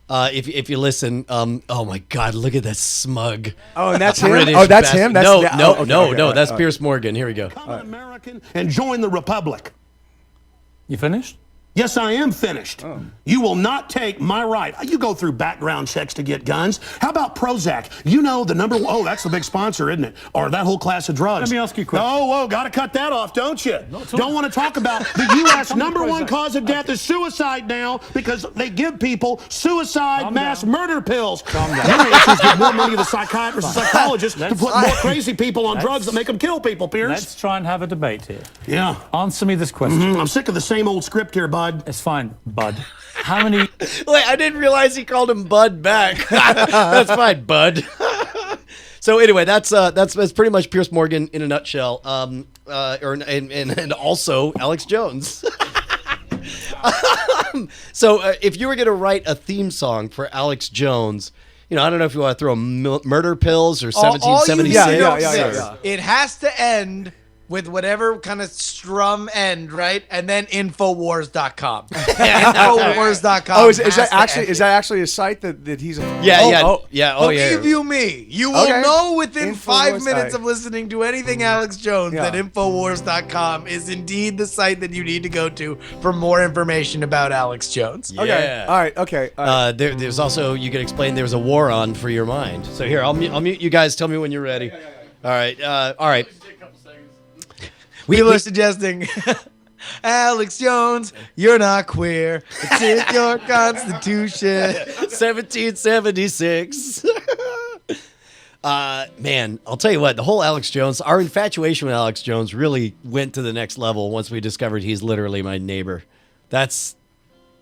If you listen, oh my God, look at that smug. Oh, and that's him. British Oh, that's bastard. him. That's No, that's all right. Piers Morgan. Here we go. Become an American and join the Republic. You finished? Yes, I am finished. You will not take my right. You go through background checks to get guns. How about Prozac? You know the number one. Oh, that's the big sponsor, isn't it? Or that whole class of drugs. Let me ask you a question. Oh, got to cut that off, don't you? Don't want to talk about the U.S. number one cause of death is suicide now because they give people suicide mass murder pills. Calm down. Your answers get more money to the psychiatrists and psychologists to put more crazy people on drugs that make them kill people, Pierce. Let's try and have a debate here. Yeah. Answer me this question. I'm sick of the same old script here, bud. It's fine, bud. How many? Wait, I didn't realize he called him Bud back. That's fine, Bud. So anyway, that's pretty much Piers Morgan in a nutshell. And also Alex Jones. So if you were going to write a theme song for Alex Jones, I don't know if you want to throw murder pills or 1776. Yeah. It has to end with whatever kind of strum end, right? And then Infowars.com. Infowars.com. Oh, is that actually a site that he's? Believe you me, you will know within Infowars, 5 minutes alright. of listening to anything Alex Jones that Infowars.com is indeed the site that you need to go to for more information about Alex Jones. Yeah. Okay. All right. Okay. All right. There's also, you could explain there's a war on for your mind. So here, I'll mute you guys. Tell me when you're ready. All right. All right. People are suggesting, Alex Jones, you're not queer. It's in your Constitution. 1776. Man, I'll tell you what, the whole Alex Jones, our infatuation with Alex Jones really went to the next level once we discovered he's literally my neighbor.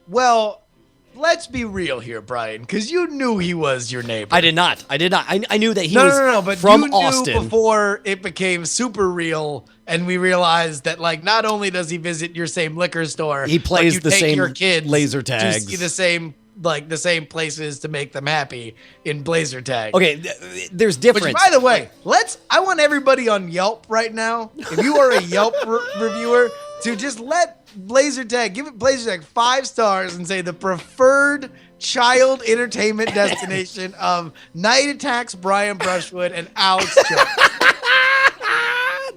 Well, let's be real here, Brian, because you knew he was your neighbor. I did not. I knew that he No, was but from you knew Austin. before it became super real, and we realized that, like, not only does he visit your same liquor store, He plays but the you take same your kids laser to tags. see the same places to make them happy in blazer tag. Okay, there's difference. Which, by the way, I want everybody on Yelp right now, if you are a Yelp reviewer, to just give it blazer tag 5 stars and say the preferred child entertainment destination of Night Attacks, Brian Brushwood, and Alex Jones.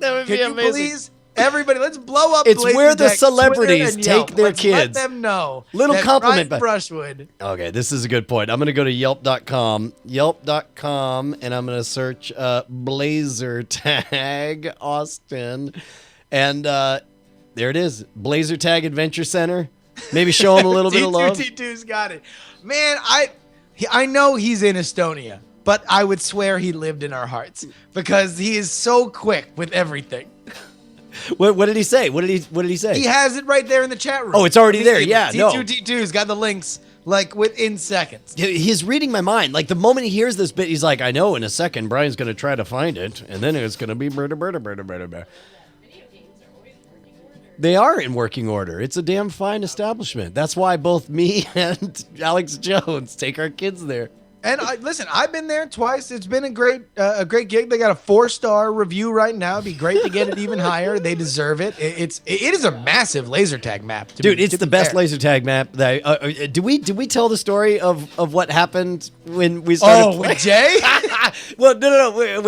That would Can be you amazing. please, everybody, let's blow up It's Blazer where the Tag, celebrities Twitter, and Yelp. take their Let's kids. Let them know. Little that compliment, Brian but- Brushwood. Okay, this is a good point. I'm going to go to yelp.com, and I'm going to search blazer tag Austin. And there it is, Blazer Tag Adventure Center. Maybe show him a little bit of love. T2T2's got it. Man, I know he's in Estonia, but I would swear he lived in our hearts because he is so quick with everything. What did he say? What did he say? He has it right there in the chat room. Oh, it's already there. Yeah, no. T2T2's got the links like within seconds. He's reading my mind. Like the moment he hears this bit, he's like, I know in a second Brian's going to try to find it, and then it's going to be murder. They are in working order. It's a damn fine establishment. That's why both me and Alex Jones take our kids there. And listen, I've been there twice. It's been a great gig. They got a 4-star review right now. It'd be great to get it even higher. They deserve it. It is a massive laser tag map, Dude. It's the best laser tag map. That did we tell the story of what happened when we started? Oh, with Jay? Well, no,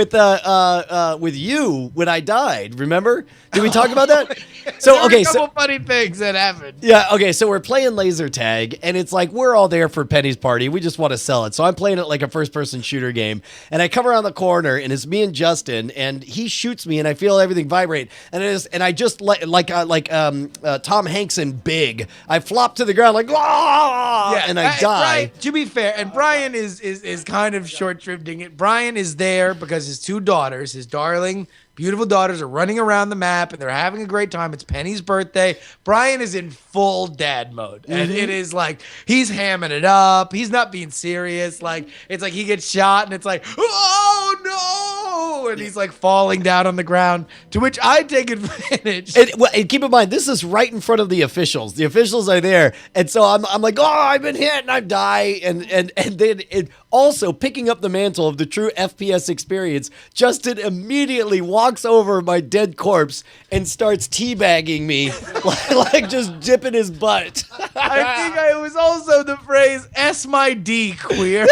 with you when I died. Remember? Did we talk about that? There were a couple funny things that happened. Yeah, okay, so we're playing laser tag, and it's like we're all there for Penny's party. We just want to sell it. So I'm playing it like a first-person shooter game, and I come around the corner, and it's me and Justin, and he shoots me, and I feel everything vibrate, and I just like Tom Hanks in Big. I flop to the ground like, and I die. Brian, to be fair, and Brian is kind of short-shrifting it. Brian is there because his 2 daughters, his darling beautiful daughters are running around the map and they're having a great time. It's Penny's birthday. Brian is in full dad mode. And it is like, he's hamming it up. He's not being serious. Like, it's like he gets shot and it's like, oh no! And he's like falling down on the ground, to which I take advantage. And keep in mind, this is right in front of the officials. The officials are there. And so I'm like, oh, I've been hit and I die. And then also picking up the mantle of the true FPS experience, Justin immediately walks over my dead corpse and starts teabagging me, like just dipping his butt. I think I was also the phrase "S my D queer,"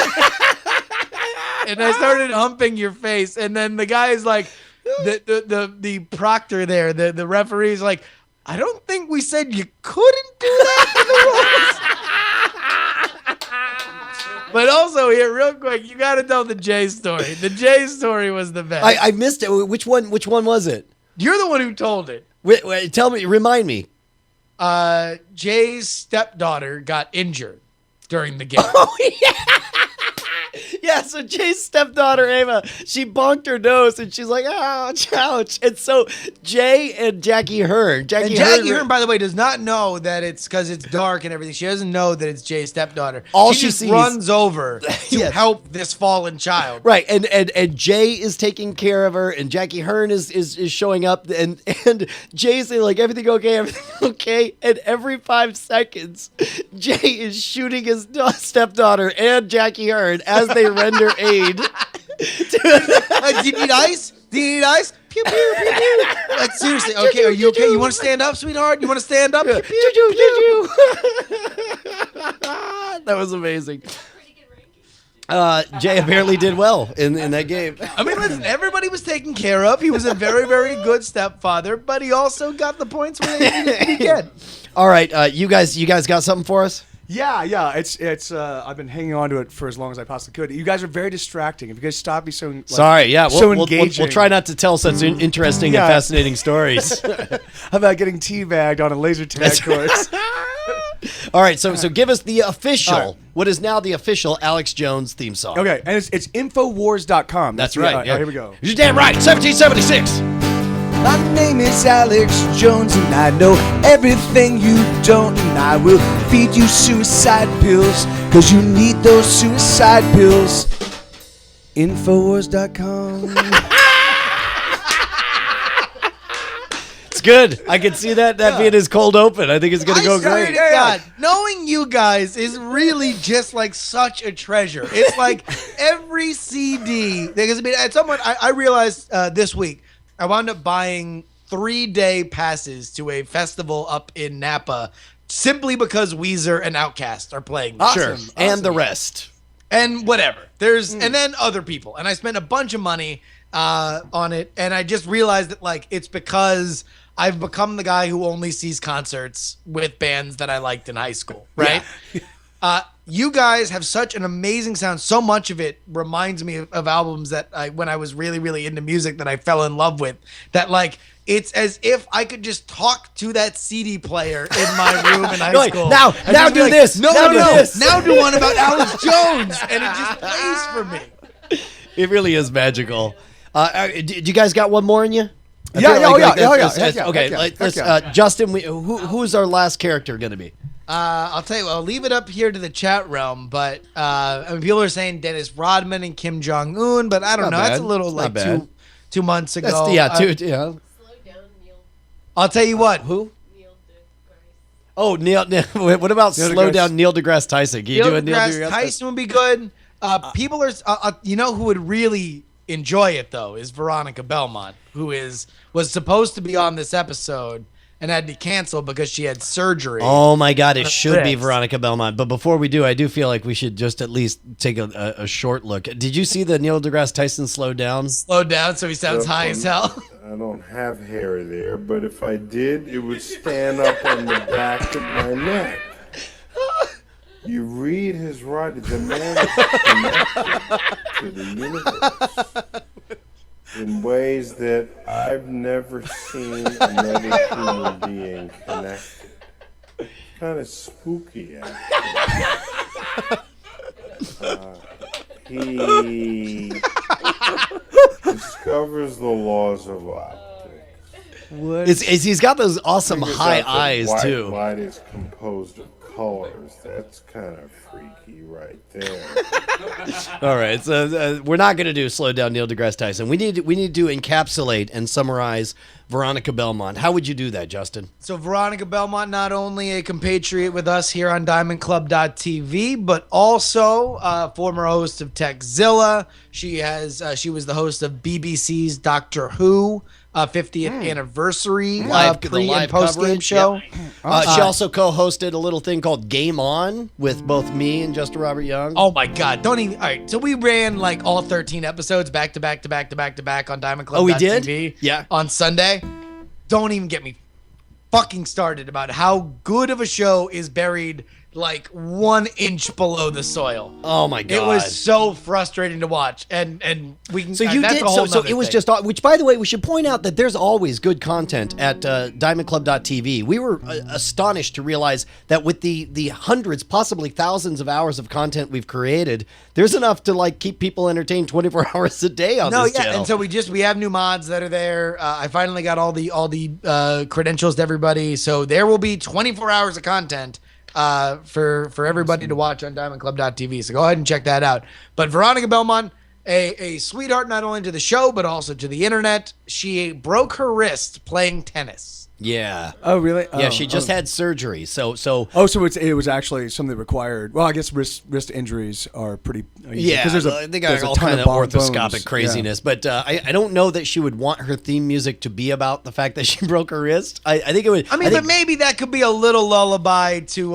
and I started humping your face, and then the guy's like, the proctor there, the referee's like, I don't think we said you couldn't do that in the rules. But also here, real quick, you got to tell the Jay story. The Jay story was the best. I missed it. Which one was it? You're the one who told it. Wait, tell me, remind me. Jay's stepdaughter got injured during the game. Oh, yeah. Yeah, so Jay's stepdaughter, Ava, she bonked her nose, and she's like, ouch, ouch. And so Jay and Jackie Hearn. Jackie Hearn, by the way, does not know that it's because it's dark and everything. She doesn't know that it's Jay's stepdaughter. All she she just sees runs over to help this fallen child. Right, and Jay is taking care of her, and Jackie Hearn is showing up, and Jay's like, everything okay? And every 5 seconds, Jay is shooting his stepdaughter and Jackie Hearn as they render aid. Do you need ice? Do you need ice? Pew, pew, pew, pew. Like, seriously, okay, are you okay? You want to stand up, sweetheart? You want to stand up? Pew, pew, pew. That was amazing. Jay apparently did well in that game. I mean, listen, everybody was taken care of. He was a very, very good stepfather, but he also got the points where they needed to be get. All right, you guys got something for us? Yeah. It's I've been hanging on to it for as long as I possibly could. You guys are very distracting. If you guys stop me so sorry, yeah, so engaging. We'll try not to tell such interesting and fascinating stories. How about getting teabagged on a laser tag course? All right, so give us the official, what is now the official Alex Jones theme song. Okay, and it's Infowars.com. That's right. Yeah. Here we go. You're damn right. 1776. My name is Alex Jones, and I know everything you don't, and I will feed you suicide pills, cause you need those suicide pills. Infowars.com. It's good. I can see that being his cold open. I think it's going to go great. God, knowing you guys is really just like such a treasure. It's like every CD, because I mean, at some point, I realized this week, I wound up buying 3-day passes to a festival up in Napa simply because Weezer and Outkast are playing. Sure. And the rest. And whatever. And then other people. And I spent a bunch of money on it. And I just realized that, like, it's because I've become the guy who only sees concerts with bands that I liked in high school. Right? Yeah. You guys have such an amazing sound. So much of it reminds me of albums that when I was really, really into music that I fell in love with. That, like, it's as if I could just talk to that CD player in my room in high school. Now do this. No. Now do one about Alex Jones. And it just plays for me. It really is magical. Do you guys got one more in you? Yeah. Okay, Justin, who's our last character going to be? I'll tell you, I'll leave it up here to the chat realm, but I mean, people are saying Dennis Rodman and Kim Jong-un, but I don't know. That's a little like 2 months ago. Slow down, Neil. I'll tell you what. Who? Oh, Neil. What about slow down Neil deGrasse Tyson? Can you do a Neil deGrasse Tyson would be good. People are, you know, who would really enjoy it though is Veronica Belmont, who was supposed to be on this episode and had to cancel because she had surgery. Oh my God, it should be Veronica Belmont. But before we do, I do feel like we should just at least take a short look. Did you see the Neil deGrasse Tyson slow down? Slow down so he sounds high as hell. I don't have hair there, but if I did, it would stand up on the back of my neck. You read his writing, the man is connected to the universe in ways that I've never seen another human being connected. Kind of spooky, actually. discovers the laws of optics. What? He's got those awesome high eyes, too. Light is composed of colors. That's kind of freaky right there. All right, so we're not going to do Slow Down Neil deGrasse Tyson. We need to encapsulate and summarize Veronica Belmont. How would you do that, Justin? So Veronica Belmont, not only a compatriot with us here on DiamondClub.tv, but also former host of Techzilla. She was the host of BBC's Doctor Who 50th anniversary pre and post game show. Yep. She also co-hosted a little thing called Game On with both me and Justin Robert Young. Oh my God! Don't even. All right, so we ran like all 13 episodes back to back on DiamondClub.tv. Oh, we did? Yeah. On Sunday. Don't even get me fucking started about how good of a show is buried like 1 inch below the soil. Oh my God. It was so frustrating to watch. And we can So you that's did a whole so nother it was thing. just, which by the way, we should point out that there's always good content at diamondclub.tv. We were astonished to realize that with the hundreds, possibly thousands of hours of content we've created, there's enough to like keep people entertained 24 hours a day on this channel. And so we have new mods that are there. I finally got all the credentials to everybody. So there will be 24 hours of content for everybody to watch on DiamondClub.tv. So go ahead and check that out. But Veronica Belmont, a sweetheart not only to the show but also to the internet. She broke her wrist playing tennis. Yeah. Oh, really? Yeah, she just had surgery. So it was actually something required. Well, I guess wrist injuries are pretty easy. Yeah, they got all kind of orthoscopic craziness. Yeah. But I don't know that she would want her theme music to be about the fact that she broke her wrist. I think it would. But maybe that could be a little lullaby to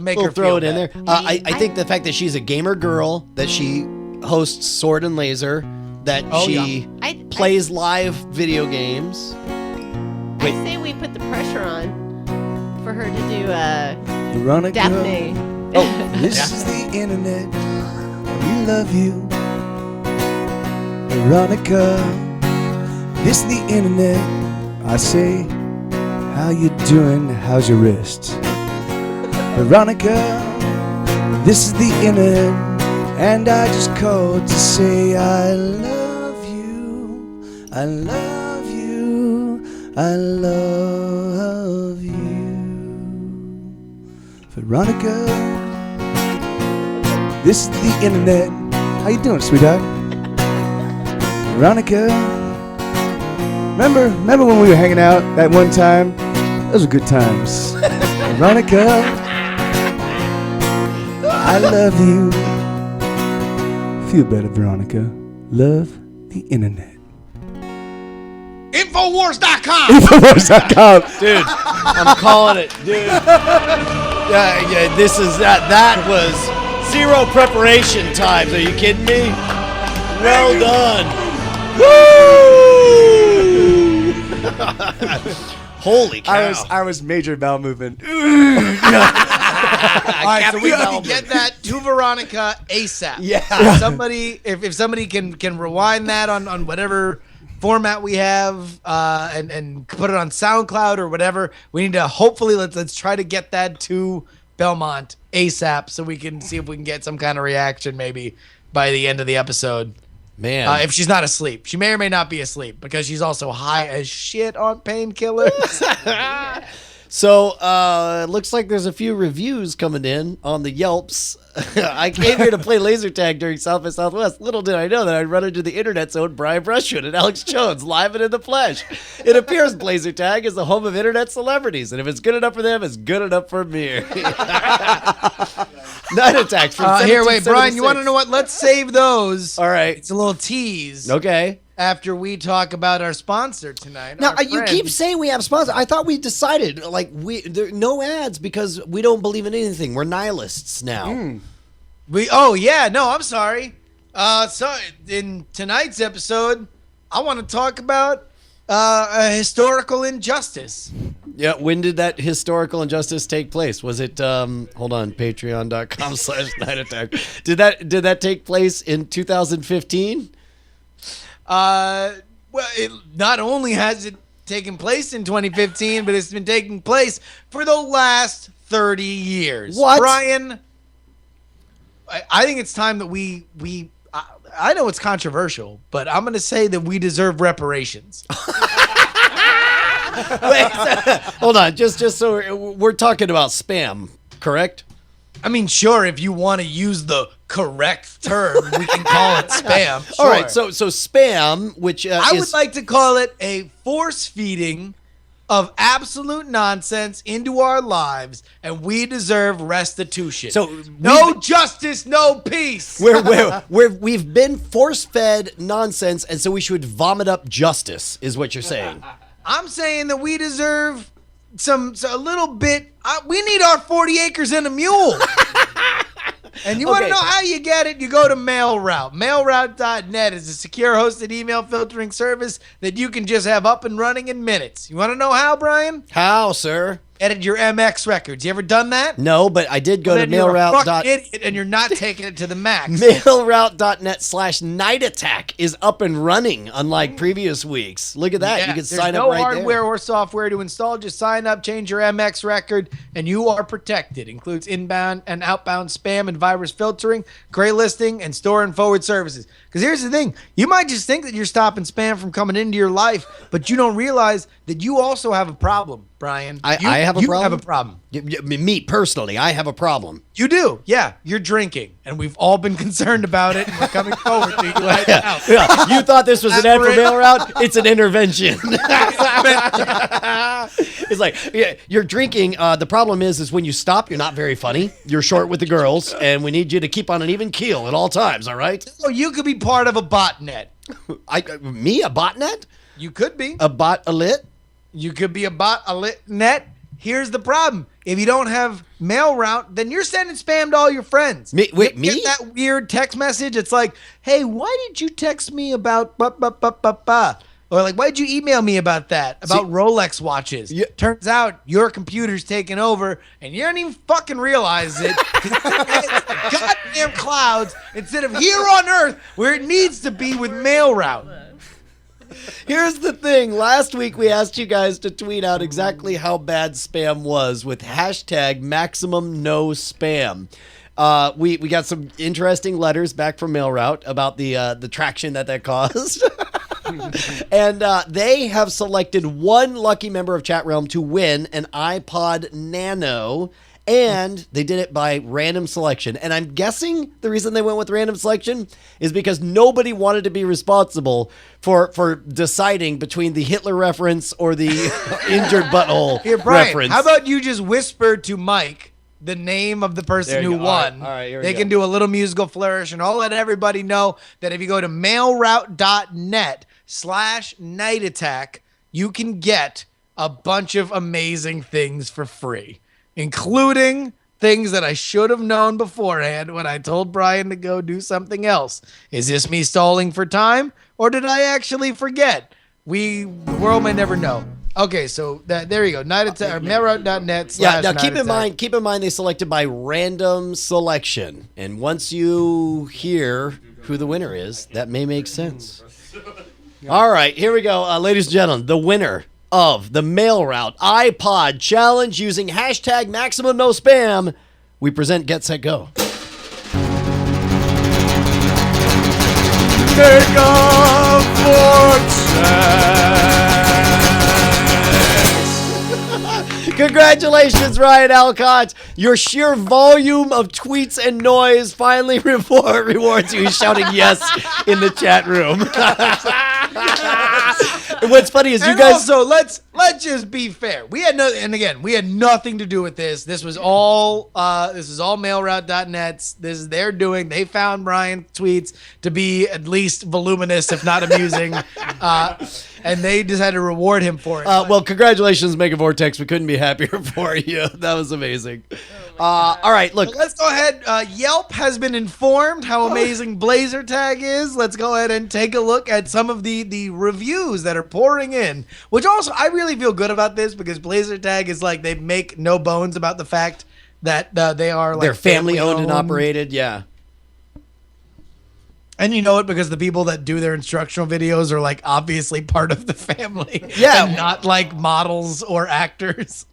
make her throw feel it in there. I think the fact that she's a gamer girl, that she hosts Sword and Laser, that she plays live video games. I say we put the pressure on for her to do Veronica. Daphne. This is the internet. We love you, Veronica. This is the internet. I say, how you doing? How's your wrist, Veronica? This is the internet, and I just called to say I love you. I love you. I love you, Veronica. This is the internet. How you doing, sweetheart? Veronica. Remember when we were hanging out that one time? Those were good times. Veronica, I love you. Feel better, Veronica. Love the internet. Infowars.com. Infowars.com. Dude, I'm calling it, dude. Yeah, this is that was zero preparation times. Are you kidding me? Well done. Woo! Holy cow. I was major bowel movement. All right, so we need to get that to Veronica ASAP. Yeah. If somebody can rewind that on whatever format we have and put it on SoundCloud or whatever, we need to hopefully let's try to get that to Belmont ASAP so we can see if we can get some kind of reaction maybe by the end of the episode. Man, if she's not asleep. She may or may not be asleep because she's also high as shit on painkillers. So, it looks like there's a few reviews coming in on the Yelps. I came here to play laser tag during South by Southwest. Little did I know that I'd run into the internet zone Brian Brushwood and Alex Jones live and in the flesh. It appears laser tag is the home of internet celebrities, and if it's good enough for them, it's good enough for me. Night attacks from here, wait, Brian, you want to know what? Let's save those. All right. It's a little tease. Okay. After we talk about our sponsor tonight. Now, you keep saying we have sponsors. I thought we decided, like, there no ads because we don't believe in anything. We're nihilists now. I'm sorry. So in tonight's episode, I want to talk about a historical injustice. Yeah, when did that historical injustice take place? Was it hold on, patreon.com/night attack. Did that take place in 2015? Well, it not only has it taken place in 2015, but it's been taking place for the last 30 years. What? Brian, I think it's time that we I know it's controversial, but I'm going to say that we deserve reparations. Wait, hold on. Just so we're talking about spam, correct? I mean, sure, if you want to use the correct term, we can call it spam. Sure. All right, so spam, which I would like to call it a force feeding of absolute nonsense into our lives, and we deserve restitution. So no justice, no peace. We've been force-fed nonsense, and so we should vomit up justice, is what you're saying. I'm saying that we deserve a little bit. We need our 40 acres and a mule. And you want to know how you get it? You go to MailRoute. MailRoute.net is a secure hosted email filtering service that you can just have up and running in minutes. You want to know how, Brian? How, sir? Edit your MX records. You ever done that? No, but I did go to You're a MailRoute. fucking idiot, and you're not taking it to the max. MailRoute.net/nightattack is up and running, unlike previous weeks. Look at that. Yeah, you can there's sign no up right hardware there. or software to install. Just sign up, change your MX record, and you are protected. Includes inbound and outbound spam and virus filtering, gray listing, and store and forward services. Because here's the thing. You might just think that you're stopping spam from coming into your life, but you don't realize that you also have a problem, Brian. I have a problem? You have a problem. Me, personally, I have a problem. You do. Yeah, you're drinking, and we've all been concerned about it, and we're coming forward to you right now. Yeah, you thought this was an ad for MailRoute? It's an intervention. It's like, yeah, you're drinking. The problem is when you stop, you're not very funny. You're short with the girls, and we need you to keep on an even keel at all times, all right? So you could be part of a botnet. Me, a botnet? You could be. A bot-a-lit? You could be a bot-a-lit net. Here's the problem. If you don't have MailRoute, then you're sending spam to all your friends. Me? Get that weird text message. It's like, hey, why did you text me about ba? Or like, why did you email me about that? About Rolex watches. Turns out your computer's taken over and you don't even fucking realize it. It's goddamn clouds instead of here on Earth where it needs to be with MailRoute. Here's the thing. Last week we asked you guys to tweet out exactly how bad spam was with hashtag #MaximumNoSpam. We got some interesting letters back from MailRoute about the traction that caused. And they have selected one lucky member of Chat Realm to win an iPod Nano. And they did it by random selection. And I'm guessing the reason they went with random selection is because nobody wanted to be responsible for deciding between the Hitler reference or the injured butthole Here, Brian, reference. how about you just whisper to Mike the name of the person who won? All right, here we they go. can do a little musical flourish, and I'll let everybody know that if you go to mailroute.net/nightattack, you can get a bunch of amazing things for free, including things that I should have known beforehand when I told Brian to go do something else. Is this me stalling for time, or did I actually forget? The world may never know. Okay, so there you go. Mailroute.net. Yeah, now keep in mind they selected by random selection. And once you hear who the winner is, that may make sense. All right, here we go. Ladies and gentlemen, the winner of the MailRoute iPod Challenge using hashtag #MaximumNoSpam, we present Get Set Go. Take off Congratulations, Ryan Alcott. Your sheer volume of tweets and noise finally rewards you shouting yes in the chat room. What's funny is you guys also let's just be fair. We had nothing to do with this. This was all mailroute.net's. This is their doing. They found Brian's tweets to be at least voluminous, if not amusing. And they just had to reward him for it. Well, congratulations, Mega Vortex. We couldn't be happier for you. That was amazing. All right, look. Let's go ahead. Yelp has been informed how amazing Blazer Tag is. Let's go ahead and take a look at some of the reviews that are pouring in, which also I really feel good about this because Blazer Tag is like they make no bones about the fact that they are like they're family owned and operated. Yeah. And you know it because the people that do their instructional videos are like obviously part of the family. Yeah. And not like models or actors.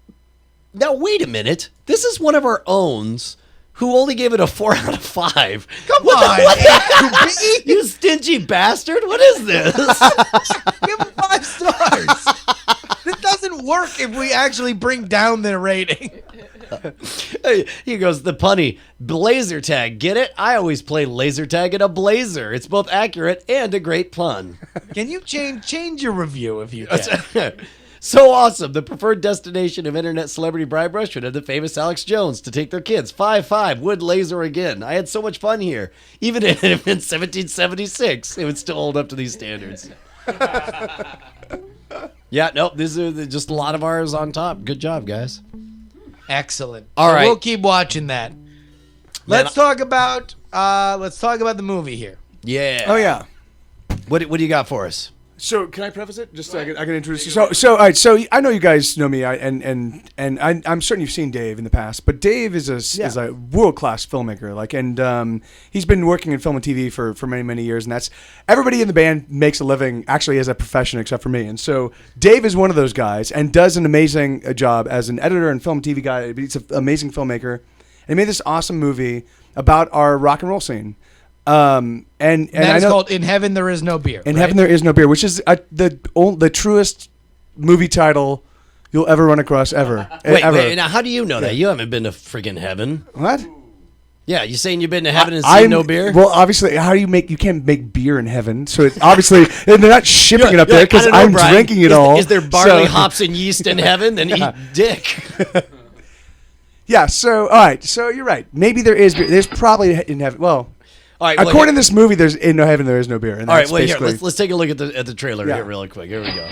Now, wait a minute. This is one of our owns who only gave it a 4 out of 5. Come on, you stingy bastard! What is this? Give him 5 stars. This doesn't work if we actually bring down their rating. He goes, the punny blazer tag. Get it? I always play laser tag in a blazer. It's both accurate and a great pun. Can you change your review if you can? So awesome. The preferred destination of internet celebrity bride brush should have the famous Alex Jones to take their kids. 5-5 would laser again. I had so much fun here. Even if in 1776, it would still hold up to these standards. Yeah, nope. These are just a lot of ours on top. Good job, guys. Excellent. All right. We'll keep watching that. Let's talk about the movie here. Yeah. Oh yeah. What do you got for us? So can I preface it? Just so I can introduce you. So all right. So I know you guys know me, and I'm certain you've seen Dave in the past. But Dave is a world class filmmaker. Like, and he's been working in film and TV for many years. And that's everybody in the band makes a living actually as a profession, except for me. And so Dave is one of those guys and does an amazing job as an editor and film and TV guy. He's an amazing filmmaker. And he made this awesome movie about our rock and roll scene. And that is called In Heaven There Is No Beer. In Heaven There Is No Beer, which is the truest movie title you'll ever run across ever. Wait, now how do you know that? You haven't been to friggin' heaven. What? Yeah, you saying you've been to heaven and seen no beer? Well, obviously, you can't make beer in heaven. So it obviously, and they're not shipping it up there because I'm drinking it all. Is there barley, hops, and yeast in heaven? Then eat dick. Yeah. So all right. So you're right. Maybe there is beer. There's probably in heaven. Well. All right, according to this movie, there's in no heaven there is no beer. And all right, well here let's take a look at the trailer here really quick. Here we go.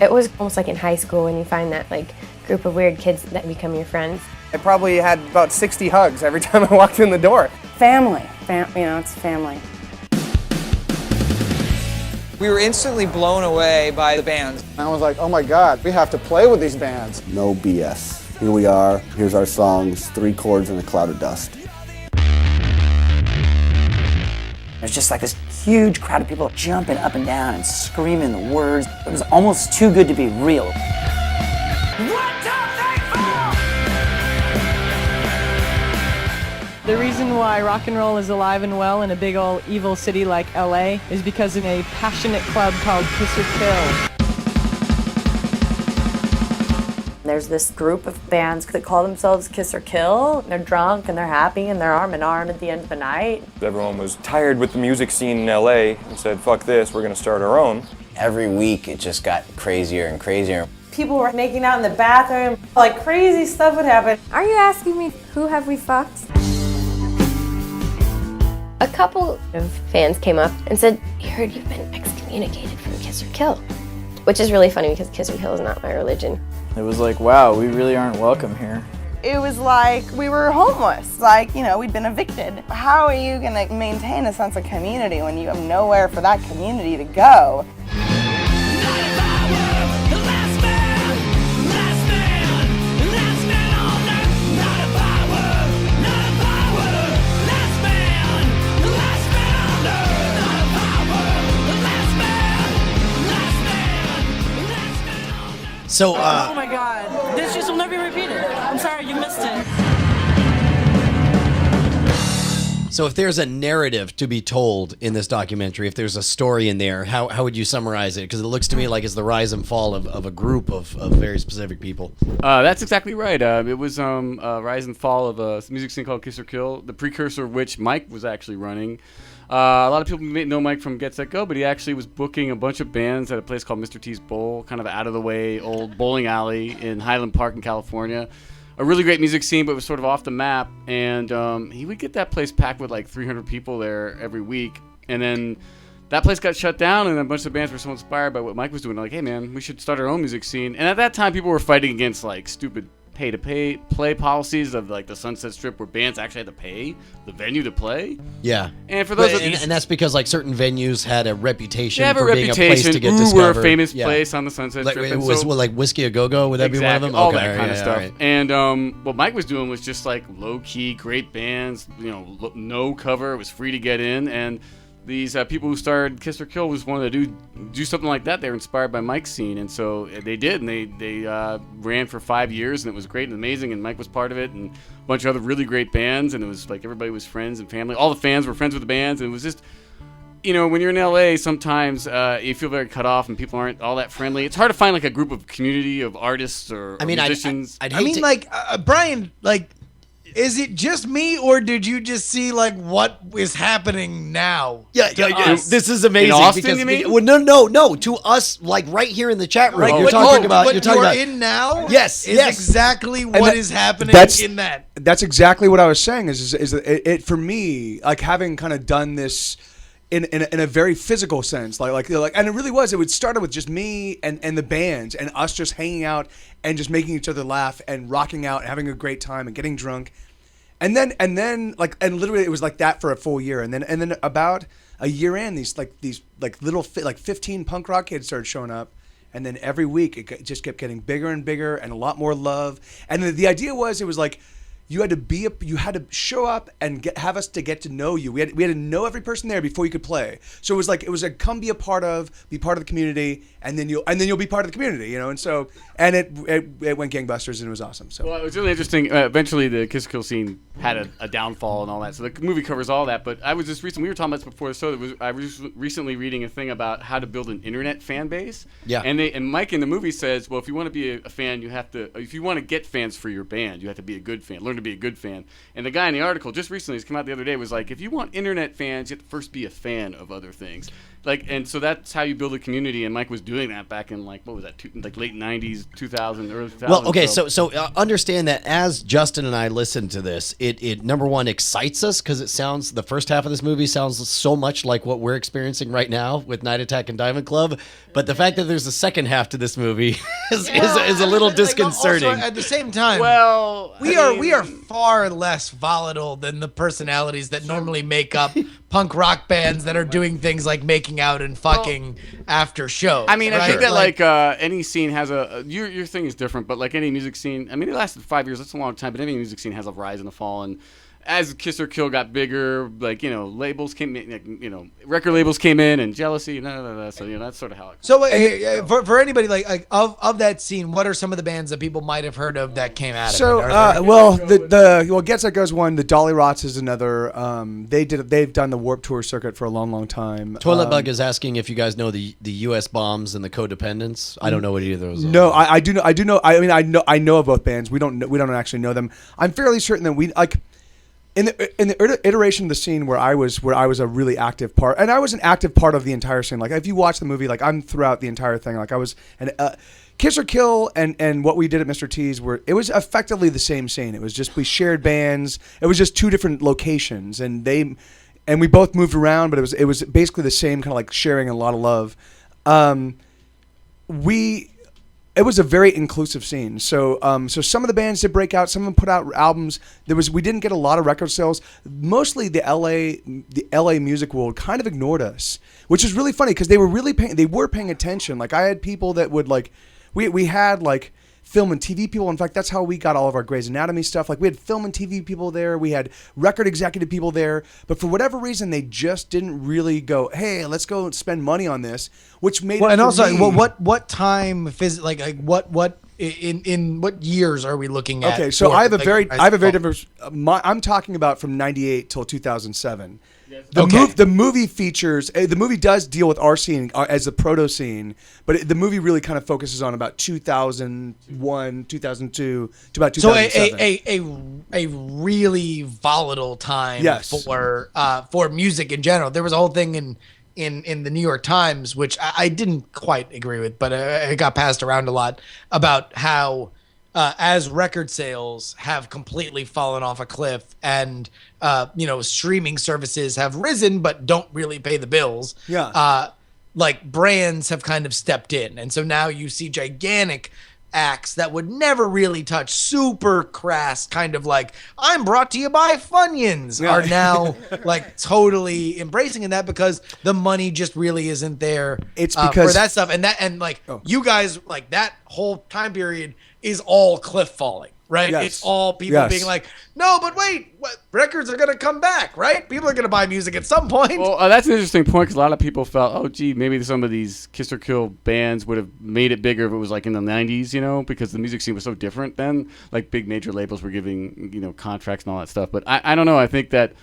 It was almost like in high school when you find that like group of weird kids that become your friends. I probably had about 60 hugs every time I walked in the door. Family, it's family. We were instantly blown away by the bands. I was like, oh my God, we have to play with these bands. No BS. Here we are, here's our songs, 3 chords and a cloud of dust. There's just like this huge crowd of people jumping up and down and screaming the words. It was almost too good to be real. The reason why rock and roll is alive and well in a big old evil city like LA is because of a passionate club called Kiss or Kill. There's this group of bands that call themselves Kiss or Kill. They're drunk and they're happy and they're arm in arm at the end of the night. Everyone was tired with the music scene in LA and said, fuck this, we're gonna start our own. Every week it just got crazier and crazier. People were making out in the bathroom, like crazy stuff would happen. Are you asking me who have we fucked? A couple of fans came up and said, "I heard you've been excommunicated from Kiss or Kill," which is really funny because Kiss or Kill is not my religion. It was like, wow, we really aren't welcome here. It was like we were homeless, like, we'd been evicted. How are you gonna maintain a sense of community when you have nowhere for that community to go? So, oh my God, this just will never be repeated. I'm sorry, you missed it. So if there's a narrative to be told in this documentary, if there's a story in there, how would you summarize it? Because it looks to me like it's the rise and fall of a group of very specific people. That's exactly right. It was a rise and fall of a music scene called Kiss or Kill, the precursor of which Mike was actually running. A lot of people may know Mike from Get Set Go, but he actually was booking a bunch of bands at a place called Mr. T's Bowl, kind of out of the way old bowling alley in Highland Park in California. A really great music scene, but it was sort of off the map. And he would get that place packed with like 300 people there every week. And then that place got shut down, and a bunch of bands were so inspired by what Mike was doing. Like, hey man, we should start our own music scene. And at that time, people were fighting against like stupid pay-to-play policies of like the Sunset Strip, where bands actually had to pay the venue to play. Yeah, and for those, and that's because like certain venues had a reputation have for a being a place to get discovered. We're a famous place on the Sunset like, Strip. It was like Whiskey a Go Go. Would that be one of them? All Okay, that kind of stuff. Right. And what Mike was doing was just like low key, great bands. No cover. It was free to get in, and these people who started Kiss or Kill was wanted to do something like that. They were inspired by Mike's scene, and so they did, and they ran for 5 years, and it was great and amazing, and Mike was part of it, and a bunch of other really great bands, and it was like everybody was friends and family. All the fans were friends with the bands, and it was just, when you're in LA, sometimes you feel very cut off, and people aren't all that friendly. It's hard to find like a group of community of artists or musicians. Brian, like, is it just me, or did you just see like what is happening now? Yeah, this is amazing. In Austin, because, you mean? Well, no. To us, like right here in the chat room, Like, you're talking about. What you're talking about in now. Yes, is exactly what is happening in that. That's exactly what I was saying. Is it for me, like having kind of done this in a very physical sense, like, and it really was. It would started with just me and the bands and us just hanging out and just making each other laugh and rocking out and having a great time and getting drunk. And then literally it was like that for a full year, and then about a year in, these little 15 punk rock kids started showing up, and then every week it just kept getting bigger and bigger and a lot more love. And the idea was, it was like you had to show up and have us to get to know you. We had to know every person there before you could play. So it was a come be part of the community, and then you'll be part of the community, and so it went gangbusters, and it was awesome. So it was really interesting. Eventually, the Kiss Kill scene had a downfall and all that. So the movie covers all that. But I was just recently, we were talking about this before the show. I was recently reading a thing about how to build an internet fan base. Yeah. And Mike in the movie says, well, if you want to be a fan, you have to. If you want to get fans for your band, you have to be a good fan. Learn to be a good fan. And the guy in the article just recently, has come out the other day, was like, if you want internet fans, you have to first be a fan of other things. And so that's how you build a community. And Mike was doing that back in what was that? Late 90s, 2000, early 2000s. Well, okay, so understand that as Justin and I listen to this, it number one excites us because the first half of this movie sounds so much like what we're experiencing right now with Night Attack and Diamond Club. But the fact that there's a second half to this movie is a little disconcerting. Also, at the same time, we are far less volatile than the personalities that normally make up punk rock bands that are doing things like making out and fucking after shows. I mean, right? I think that any scene has your thing is different, but like any music scene, I mean, it lasted 5 years. That's a long time, but any music scene has a rise and a fall. And as Kiss or Kill got bigger, labels came in, record labels came in, and jealousy, so that's sort of how it goes. So for anybody like of that scene, what are some of the bands that people might have heard of that came out so, of it? So Gets That Goes one, the Dolly Rots is another. They've done the Warped Tour circuit for a long, long time. Toilet Bug is asking if you guys know the U.S. Bombs and the Codependents. I don't know what either of those are. No, I do know. I mean, I know of both bands. We don't actually know them. I'm fairly certain that we like. In the iteration of the scene where I was a really active part, and I was an active part of the entire scene. Like if you watch the movie, like I'm throughout the entire thing. Like I was, Kiss or Kill and what we did at Mr. T's it was effectively the same scene. It was just we shared bands. It was just two different locations, and we both moved around, but it was basically the same kind of like sharing a lot of love. It was a very inclusive scene. So some of the bands did break out. Some of them put out albums. We didn't get a lot of record sales. Mostly the LA music world kind of ignored us, which is really funny because they were paying attention. Like I had people that would like, we had like film and TV people. In fact, that's how we got all of our Grey's Anatomy stuff. Like we had film and TV people there. We had record executive people there. But for whatever reason, they just didn't really go, hey, let's go and spend money on this, which made well, it and also, me, what time, what in what years are we looking at? Okay, so I have a very different. I'm talking about from '98 till 2007. The movie features. The movie does deal with our scene as the proto scene, but the movie really kind of focuses on about 2001, 2002 to about 2007. So a really volatile time for music in general. There was a whole thing in the New York Times, which I didn't quite agree with, but it got passed around a lot about how as record sales have completely fallen off a cliff and streaming services have risen but don't really pay the bills. Like brands have kind of stepped in, and so now you see gigantic acts that would never really touch super crass kind of like I'm brought to you by Funyuns are now like totally embracing in that because the money just really isn't there. It's because for that stuff and like you guys like that whole time period is all cliff falling. Right? Yes. It's all people being like, no, but wait, records are going to come back, right? People are going to buy music at some point. Well, that's an interesting point because a lot of people felt, oh, gee, maybe some of these Kiss or Kill bands would have made it bigger if it was like in the 90s, you know, because the music scene was so different then. Like big major labels were giving, you know, contracts and all that stuff. But I don't know. I think that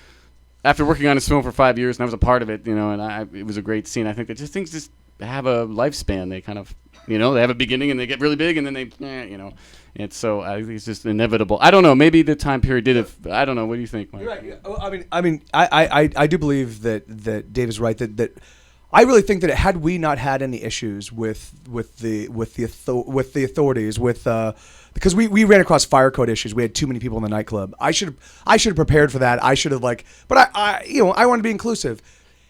after working on this film for 5 years and I was a part of it, you know, and it was a great scene, I think that things just have a lifespan. They kind of, you know, they have a beginning and they get really big and then they, you know. And so I think it's just inevitable. I don't know. Maybe the time period did it. I don't know. What do you think, Mike? You're right. Yeah. I do believe that Dave is right. That I really think that had we not had any issues with the authorities because we ran across fire code issues. We had too many people in the nightclub. I should have prepared for that. I should have but I want to be inclusive.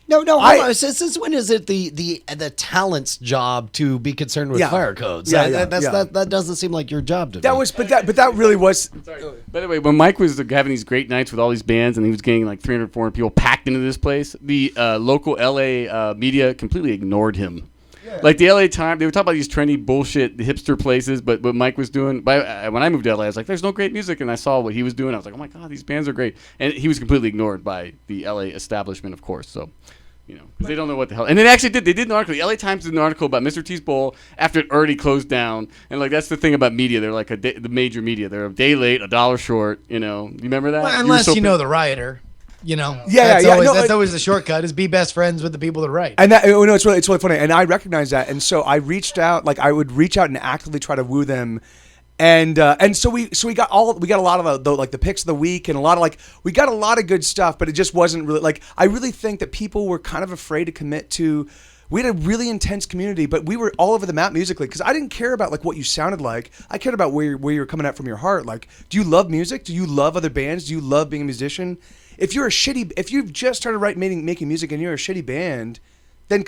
No. Since when is it the talent's job to be concerned with fire codes? That doesn't seem like your job to. That really was. By the way, when Mike was having these great nights with all these bands and he was getting like 300, 400 people packed into this place, the local LA media completely ignored him. Yeah. Like the LA Times, they would talk about these trendy bullshit hipster places, but what Mike was doing, when I moved to LA, I was like, there's no great music, and I saw what he was doing. I was like, oh my God, these bands are great. And he was completely ignored by the LA establishment, of course, so, you know, because they don't know what the hell. And they actually did an article, the LA Times did an article about Mr. T's Bowl after it already closed down, and like that's the thing about media, they're like the major media, they're a day late, $1 short, you know, you remember that? Well, unless you know the rioter. You know, that's always the shortcut is be best friends with the people that write. And that, it's really funny. And I recognize that. And so I reached out, like I would reach out and actively try to woo them. And so we got a lot of the picks of the week and we got a lot of good stuff, but it just wasn't really like, I really think that people were kind of afraid to commit to. We had a really intense community, but we were all over the map musically because I didn't care about like what you sounded like. I cared about where you're coming at from your heart. Like, do you love music? Do you love other bands? Do you love being a musician? If you've just started making music and you're a shitty band, then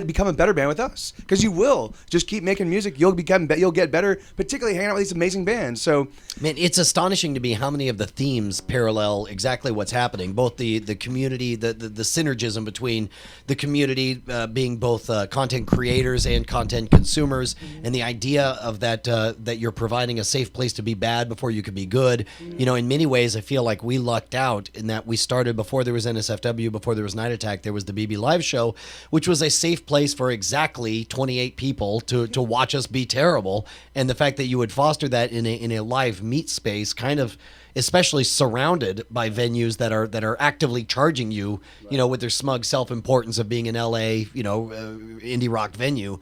become a better band with us because you will just keep making music. You'll get better, particularly hanging out with these amazing bands. So, man, it's astonishing to me how many of the themes parallel exactly what's happening. Both the community, the synergism between the community being both content creators and content consumers, and the idea of that you're providing a safe place to be bad before you could be good. You know, in many ways, I feel like we lucked out in that we started before there was NSFW, before there was Night Attack. There was the BB Live show, which was a safe place for exactly 28 people to watch us be terrible, and the fact that you would foster that in a live meet space, kind of especially surrounded by venues that are actively charging you, you know, with their smug self-importance of being an LA, you know, indie rock venue.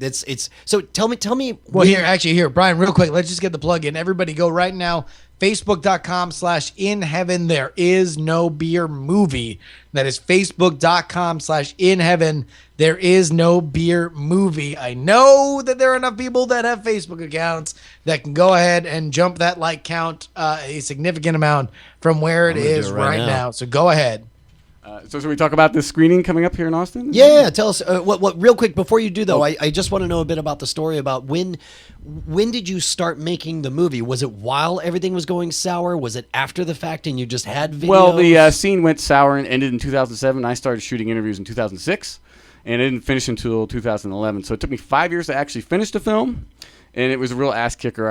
It's so tell me. Well, here, Brian, real quick, let's just get the plug in. Everybody go right now. Facebook.com/inheaven. There is no beer movie. That is Facebook.com/inheaven. There is no beer movie. I know that there are enough people that have Facebook accounts that can go ahead and jump that like count a significant amount from where it is right now. So go ahead. So should we talk about this screening coming up here in Austin? Yeah, tell us what real quick before you do though. I just want to know a bit about the story about when did you start making the movie? Was it while everything was going sour? Was it after the fact and you just had videos? Well, the scene went sour and ended in 2007. I started shooting interviews in 2006, and it didn't finish until 2011. So it took me 5 years to actually finish the film. And it was a real ass kicker.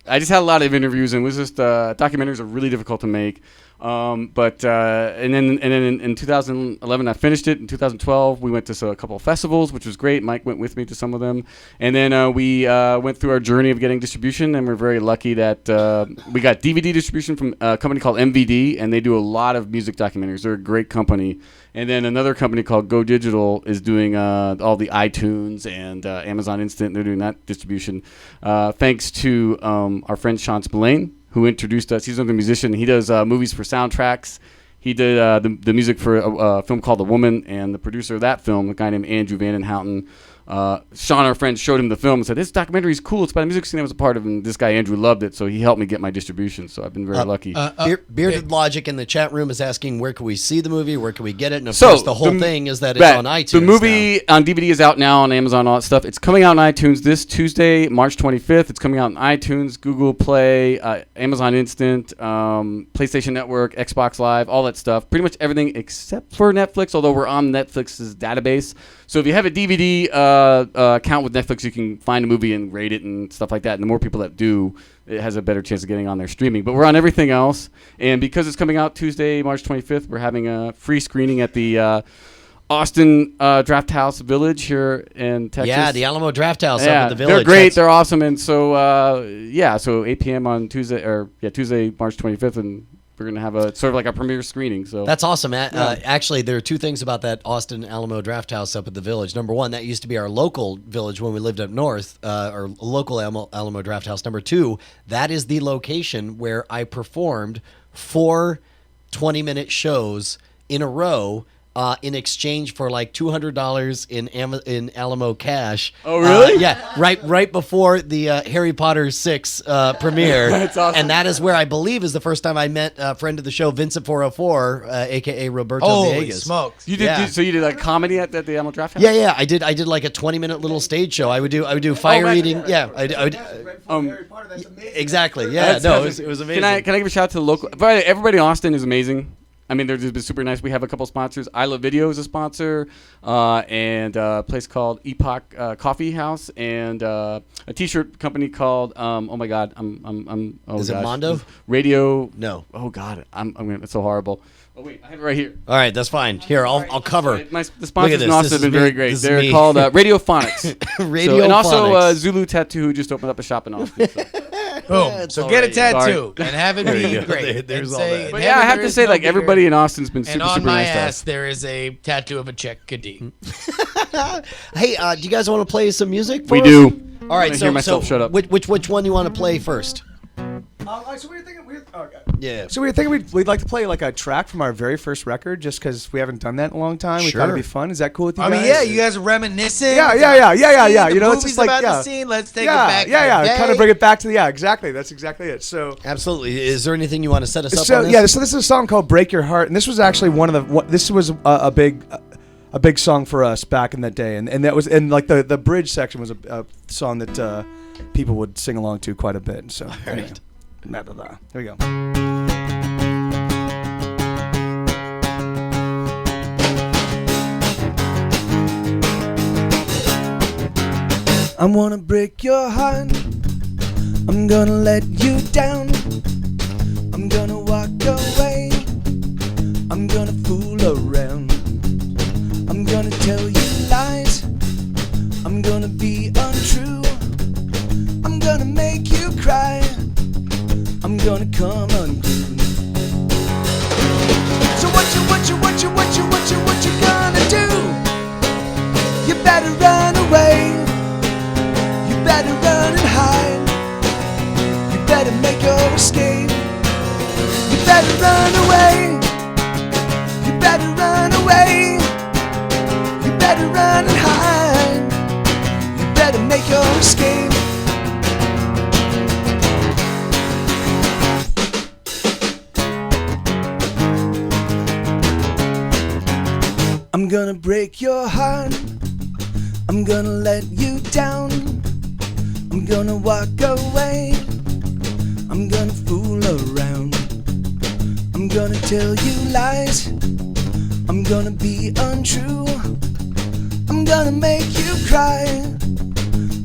I just had a lot of interviews, and it was just documentaries are really difficult to make. And then in 2011 I finished it. In 2012 we went to a couple of festivals, which was great. Mike went with me to some of them, and then we went through our journey of getting distribution, and we're very lucky that we got DVD distribution from a company called MVD, and they do a lot of music documentaries. They're a great company. And then another company called Go Digital is doing all the iTunes and Amazon Instant. They're doing that distribution. Thanks to our friend Sean Spillane, who introduced us. He's another musician. He does movies for soundtracks. He did the music for a film called The Woman, and the producer of that film, a guy named Andrew Van Den Houten, Sean, our friend, showed him the film and said, this documentary is cool. It's about a music scene I was a part of, and this guy, Andrew, loved it, so he helped me get my distribution, so I've been very lucky. Bearded Logic in the chat room is asking, where can we see the movie? Where can we get it? And, of course, the whole thing is that it's on iTunes. The movie on DVD is out now on Amazon, all that stuff. It's coming out on iTunes this Tuesday, March 25th. It's coming out on iTunes, Google Play, Amazon Instant, PlayStation Network, Xbox Live, all that stuff. Pretty much everything except for Netflix, although we're on Netflix's database. So if you have a DVD account with Netflix, you can find a movie and rate it and stuff like that. And the more people that do, it has a better chance of getting on their streaming. But we're on everything else. And because it's coming out Tuesday, March 25th, we're having a free screening at the Austin Draft House Village here in Texas. Yeah, the Alamo Draft House up in the Village. They're great. They're awesome. And so, so 8 p.m. on Tuesday, Tuesday, March 25th, and we're going to have a sort of like a premiere screening. So that's awesome. Actually, there are two things about that Austin Alamo Draft House up at the Village. Number one, that used to be our local Village when we lived up north, our local Alamo Draft House. Number two, that is the location where I performed 4 20-minute shows in a row in exchange for like $200 in Alamo cash. Oh, really? Yeah, right before the Harry Potter 6 premiere. That's awesome. And that is where I believe is the first time I met a friend of the show, Vincent 404, aka Roberto Holy Villegas. smokes! You did so you did like comedy at the Alamo Draft House? Yeah. I did like a 20-minute little stage show. I would do fire eating. Yeah, exactly. Yeah, it was amazing. Can I give a shout out to the local? Everybody in Austin is amazing. I mean, they're just been super nice. We have a couple sponsors. I Love Video is a sponsor, and a place called Epoch Coffee House, and a T-shirt company called oh my God, is it Mondo? Radio? No. Oh God, it's so horrible. Oh wait, I have it right here. All right, that's fine. Here, I'll cover. The sponsors in Austin have been very great. They're called Radiophonics. Radiophonics. And also Zulu Tattoo, who just opened up a shop in Austin. So. Boom. So get a tattoo and have it be great. There's all that. But yeah, I have to say, like, everybody in Austin's been super, and on super my nice to us. ass, there is a tattoo of a Czech Kadim. Hey, do you guys want to play some music? We do. All right, hear myself shut up. Which one you want to play first? So we were thinking, we'd like to play like a track from our very first record, just because we haven't done that in a long time. We thought it'd be fun. Is that cool with you guys? I mean, yeah, you guys are reminiscing. Yeah. You know, it's just like the scene. Let's take it back. Kind of bring it back to exactly. That's exactly it. So absolutely. Is there anything you want to set us up? So on this? yeah, so this is a song called "Break Your Heart," and this was actually this was a big song for us back in that day, and that was like the bridge section was a song that people would sing along to quite a bit. And so anyway. Here we go. I wanna break your heart. I'm gonna let you down. I'm gonna walk away. I'm gonna fool around. I'm gonna tell you lies. I'm gonna be untrue. I'm gonna make you cry. I'm gonna come unglued. So what you gonna do? You better run away. You better run and hide. You better make your escape. You better run away. You better run away. You better run and hide. You better make your escape. I'm gonna break your heart. I'm gonna let you down. I'm gonna walk away. I'm gonna fool around. I'm gonna tell you lies. I'm gonna be untrue. I'm gonna make you cry.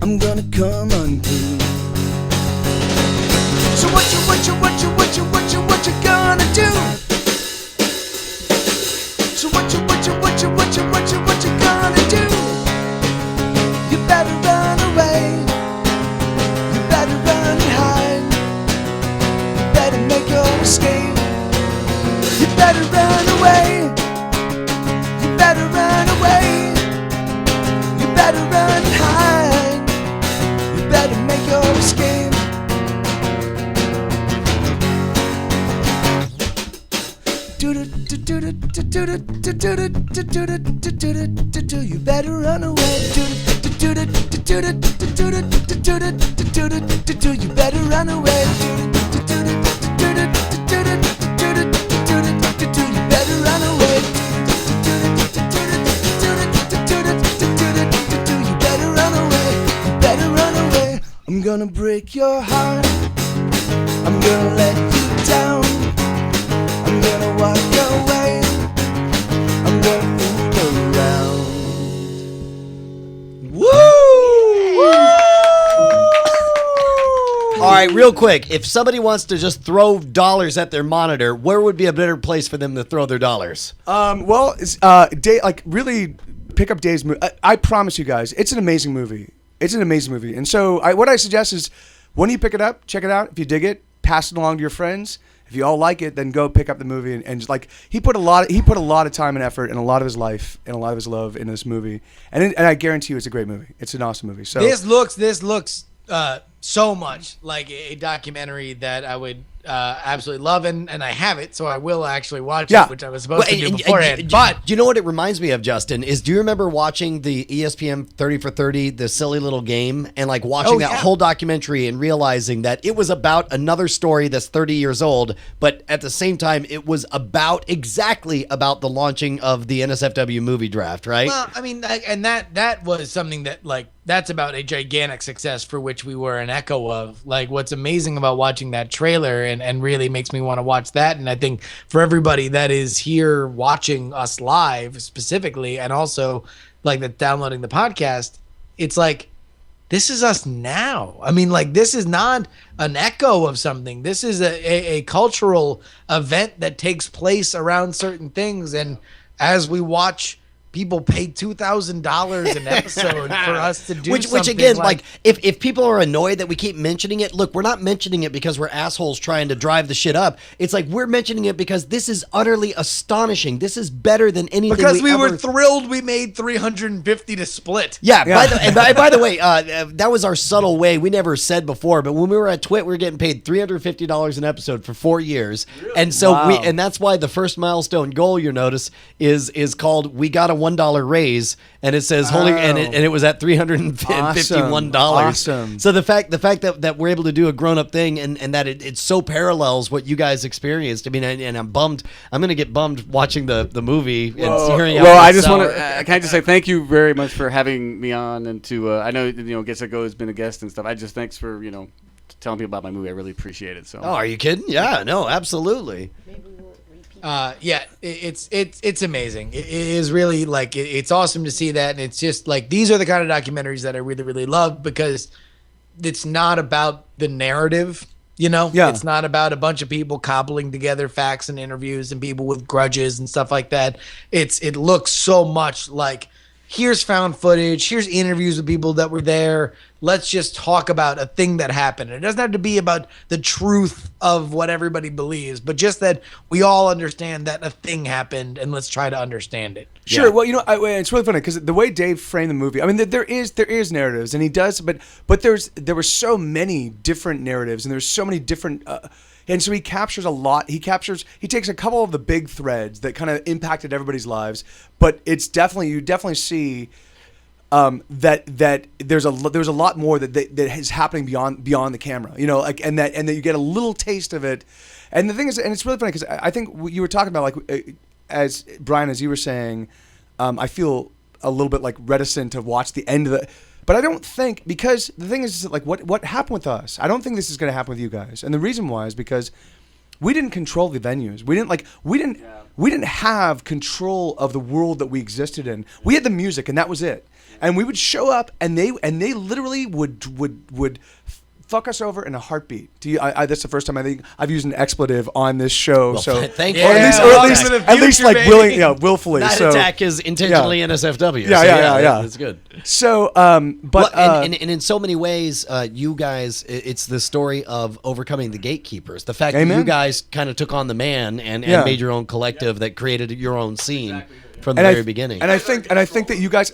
I'm gonna come unglued. So what you gonna do? So what you gonna do? You better run away. You better run and hide. You better make your escape. You better run away. You better run away. You better run and hide. You better make your escape. You better run away. You better run away. I'm gonna break your heart. I'm gonna let you down. I'm gonna walk away. I'm gonna fool around. Woo! All right, real quick. If somebody wants to just throw dollars at their monitor, where would be a better place for them to throw their dollars? Well, really pick up Dave's movie. I promise you guys, it's an amazing movie. It's an amazing movie. And so what I suggest is when you pick it up, check it out. If you dig it, pass it along to your friends. If you all like it, then go pick up the movie and just like he put a lot of time and effort and a lot of his life and a lot of his love in this movie. And I guarantee you it's a great movie. It's an awesome movie. So this looks so much like a documentary that I would absolutely love, and I have it, so I will actually watch it, which I was supposed to do beforehand. But do you know what it reminds me of, Justin? Do you remember watching the ESPN 30 for 30, the silly little game, and like watching that whole documentary and realizing that it was about another story that's 30 years old, but at the same time, it was exactly about the launching of the NSFW movie draft, right? Well, I mean, and that was something that that's about a gigantic success for which we were an echo of. Like, what's amazing about watching that trailer and really makes me want to watch that. And I think for everybody that is here watching us live specifically, and also like that downloading the podcast, it's like, this is us now. I mean, like, this is not an echo of something. This is a cultural event that takes place around certain things. And as we watch people pay $2,000 an episode for us to do something. Which again, like if people are annoyed that we keep mentioning it, look, we're not mentioning it because we're assholes trying to drive the shit up. It's like we're mentioning it because this is utterly astonishing. This is better than anything. Because we were thrilled we made 350 to split. Yeah. By the way, that was our subtle way. We never said before, but when we were at Twit, we were getting paid $350 an episode for 4 years, and so and that's why the first milestone goal you notice is called "We Got a $1 raise," and it says holy, and it was at $351. Awesome. So the fact that we're able to do a grown up thing and that it so parallels what you guys experienced. I mean, and I'm bummed. I'm gonna get bummed watching the movie and hearing. Well, I just want to. Can I just say thank you very much for having me on, and to I know Guess It Go has been a guest and stuff. I just thanks for telling me about my movie. I really appreciate it. So. Oh, are you kidding? Yeah, no, absolutely. Yeah, it's amazing. It is really like it's awesome to see that, and it's just like these are the kind of documentaries that I really, really love because it's not about the narrative. It's not about a bunch of people cobbling together facts and interviews and people with grudges and stuff like that. It looks so much like here's found footage, here's interviews with people that were there. Let's just talk about a thing that happened. It doesn't have to be about the truth of what everybody believes, but just that we all understand that a thing happened, and let's try to understand it. Sure. Yeah. Well, it's really funny because the way Dave framed the movie, I mean, there is narratives, and he does, but there were so many different narratives, and there's so many different. And so he captures a lot. He takes a couple of the big threads that kind of impacted everybody's lives, but you definitely see that there's a lot more that is happening beyond the camera, and that you get a little taste of it. And the thing is, and it's really funny because I think you were talking about as Brian, as you were saying, I feel a little bit like reticent to watch the end of the. But I don't think, because the thing is like what happened with us. I don't think this is going to happen with you guys, and the reason why is because we didn't control the venues. We didn't have control of the world that we existed in. We had the music, and that was it. And we would show up, and they literally would fuck us over in a heartbeat. That's the first time I think I've used an expletive on this show. Well, so thank you. or at least like willfully. Night Attack is intentionally NSFW. Yeah. That's good. So, and in so many ways, you guys, it's the story of overcoming the gatekeepers. The fact that you guys kind of took on the man and made your own collective that created your own scene. From the very beginning. And I think that you guys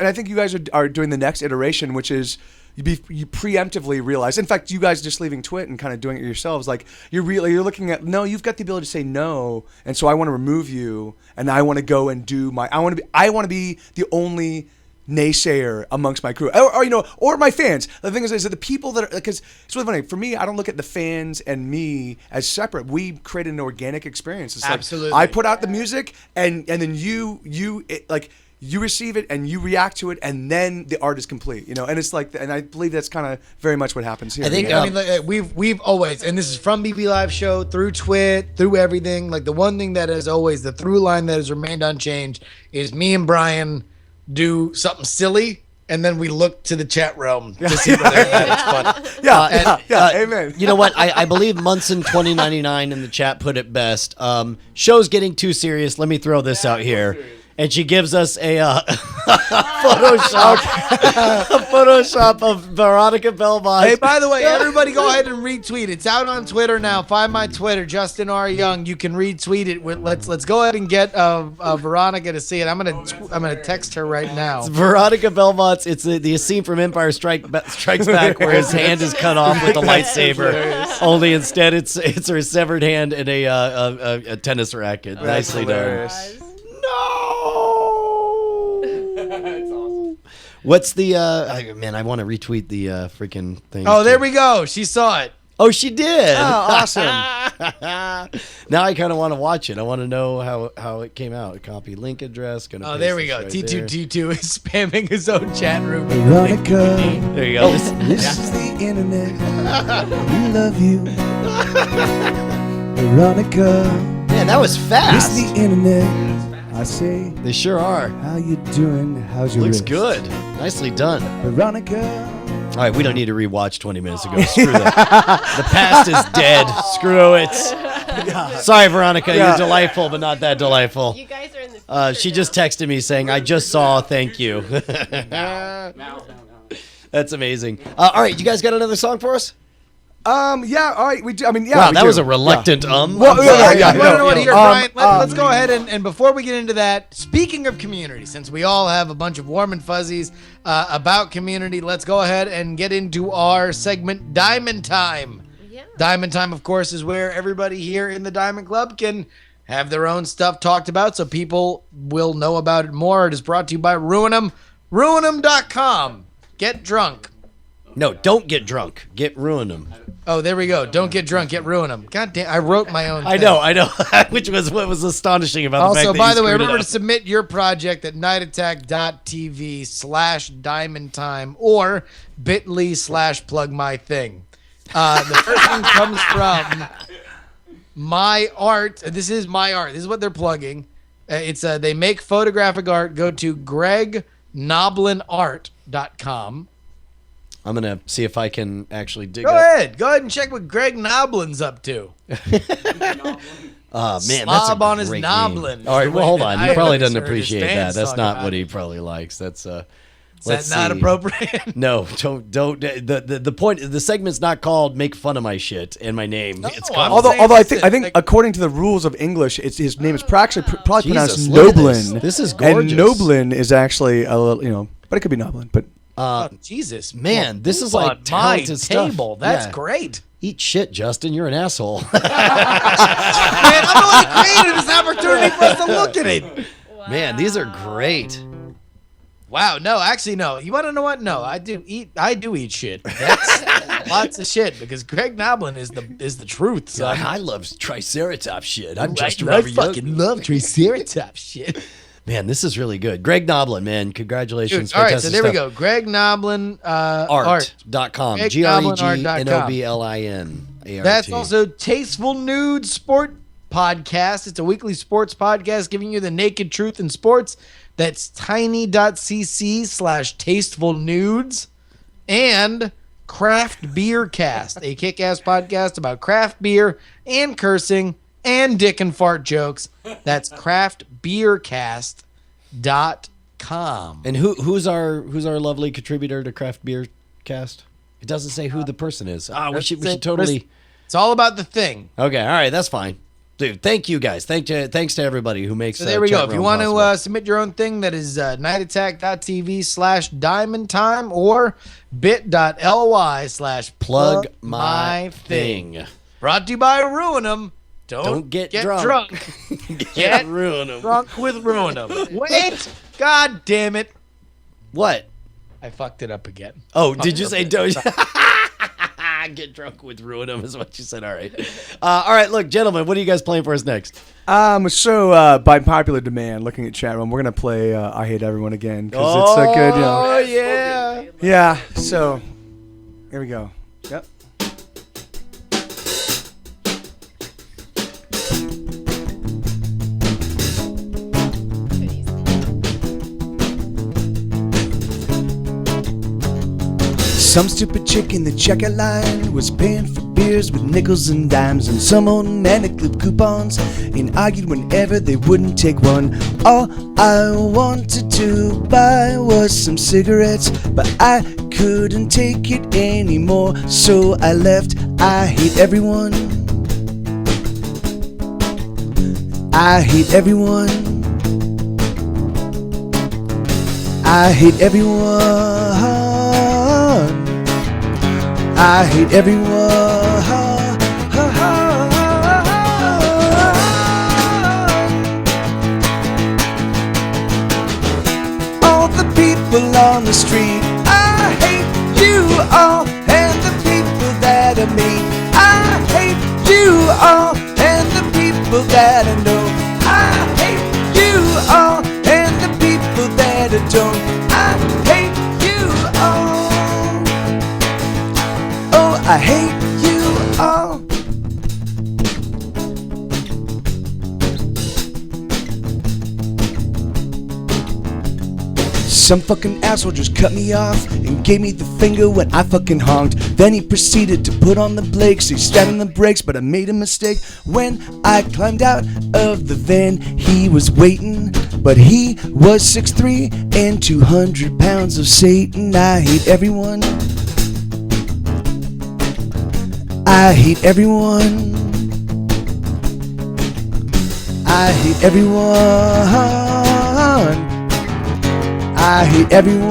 are doing the next iteration, which is you preemptively realize. In fact, you guys just leaving Twit and kind of doing it yourselves, like you're looking at, no, you've got the ability to say no, and so I want to remove you, and I want to go and do I want to be the only naysayer amongst my crew, or my fans. The thing is that the people that are, because it's really funny for me, I don't look at the fans and me as separate. We create an organic experience. It's Absolutely. Like I put out the music, and then you receive it and you react to it, and then the art is complete. And it's like, and I believe that's kind of very much what happens here. I think we've always, and this is from BB Live Show through Twit, through everything. Like the one thing that is always the through line that has remained unchanged is me and Brian do something silly, and then we look to the chat room to see whether that is funny. Amen. You know what? I believe Munson 2099 in the chat put it best. Show's getting too serious. Let me throw this out here. And she gives us a Photoshop of Veronica Belmont. Hey, by the way, everybody go ahead and retweet. It's out on Twitter now. Find my Twitter, Justin R. Young. You can retweet it. Let's go ahead and get Veronica to see it. I'm gonna text her right now. It's Veronica Belmont's. It's the scene from Empire Strikes Back where his hand is cut off with a lightsaber. Only instead it's her severed hand and a tennis racket. Nicely done. It's awesome. What's the man? I want to retweet the freaking thing. Oh, there we go. She saw it. Oh, she did. Oh, awesome. Now I kind of want to watch it. I want to know how it came out. Copy link address. Oh, there we go. Right T2T2 is spamming his own chat room. Veronica. There you go. This is the internet. We love you. Veronica. Man, that was fast. This is the internet. I say, they sure are. How you doing? How's your Looks wrist? Good. Nicely done. Veronica. All right, we don't need to rewatch 20 minutes ago. Screw that. The past is dead. Screw it. Sorry, Veronica. You're delightful, but not that delightful. You guys are in the future she just texted me saying, I just saw, thank you. That's amazing. All right, you guys got another song for us? Yeah, all right, we do. I mean, yeah. Wow, that was a reluctant Well, You want to know what here, Brian? Let's go ahead and before we get into that, speaking of community, since we all have a bunch of warm and fuzzies about community, let's go ahead and get into our segment, Diamond Time. Yeah. Diamond Time, of course, is where everybody here in the Diamond Club can have their own stuff talked about, so people will know about it more. It is brought to you by Ruin'em, ruin'em.com. Get drunk. No, don't get drunk. Get Ruin'em. Oh, there we go. Don't get drunk, get Ruin'em. God damn, I wrote my own thing. I know. Which was what was astonishing about the fact that Also, by the way, screwed it remember up. to submit your project at nightattack.tv/diamondtime or bit.ly/plugmything. The first one comes from My Art. This is My Art. This is what they're plugging. It's they make photographic art. Go to gregnoblinart.com. I'm going to see if I can actually dig Go up. ahead and check what Greg Noblin's up to. Man, Slob that's a on his great Noblin. name. All right, well, hold on. He I probably always doesn't heard his appreciate that. fans That's talk not about what it. he probably likes. That's Is let's that not see. appropriate? No, don't. The point. The segment's not called "Make Fun of My Shit" and my name. It's called. Although I think according to the rules of English, his name is probably pronounced Jesus, look at Noblin. this is gorgeous. And Noblin is actually a little, but it could be Noblin. But Jesus, man, this is like my talented stuff. table. That's Yeah. great. Eat shit, Justin. You're an asshole. Man, I'm the one who created this opportunity for us to look at it. Man, these are great. Wow, no, actually, no. You want to know what? No, I do eat shit. That's lots of shit because Greg Noblin is the truth. So I love Triceratops shit. I'm just I fucking love Triceratops shit. Man, this is really good. Greg Noblin, man, congratulations. Dude, all right, so Fantastic there we stuff. go. Greg Noblin Art.com. GregNoblinArt.com. That's also Tasteful Nude Sport Podcast. It's a weekly sports podcast giving you the naked truth in sports. That's tiny.cc/tasteful nudes. And Craft Beer Cast, a kick-ass podcast about craft beer and cursing and dick and fart jokes. That's craftbeercast.com. And who's our lovely contributor to Craft Beer Cast? It doesn't say who the person is. We should totally. It's all about the thing. Okay, all right, that's fine. Dude, thank you guys. Thanks to everybody who makes. So there we go. If you want possible. to submit your own thing, that is nightattack.tv/diamond time or bit.ly/plugmything. Brought to you by Ruin'em. Don't get drunk. Get Ruin'em. Drunk with Ruin'em. Wait! God damn it. What? I fucked it up again. Oh, did you say don't? Get drunk with Ruin'em is what you said. All right. All right, look, gentlemen, what are you guys playing for us next? So by popular demand, looking at chat room, we're going to play I Hate Everyone again. Because it's a good, Oh, yeah. Yeah, so here we go. Yep. Some stupid chick in the checkout line was paying for beers with nickels and dimes and some old MONOCLES coupons and argued whenever they wouldn't take one. All I wanted to buy was some cigarettes, but I couldn't take it anymore, so I left. I hate everyone. I hate everyone. I hate everyone. I hate everyone. All the people on the street, I hate you all, and the people that I meet, I hate you all, and the people that I know, I hate you all, and the people that I don't, I hate you all. I hate you all. Some fucking asshole just cut me off and gave me the finger when I fucking honked. Then he proceeded to put on the brakes. He stepped on the brakes, but I made a mistake. When I climbed out of the van, he was waiting, but he was 6'3" and 200 pounds of Satan. I hate everyone. I hate everyone. I hate everyone. I hate everyone.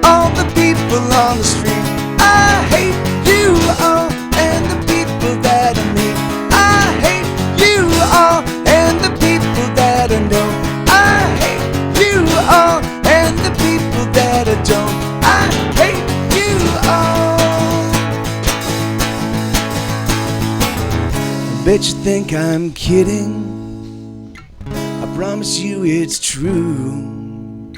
All the people on the street, I hate you all, and the people that I meet, I hate you all, and the people that I know, I hate you all, and the people that I don't, I hate you all. Bet you think I'm kidding, I promise you it's true.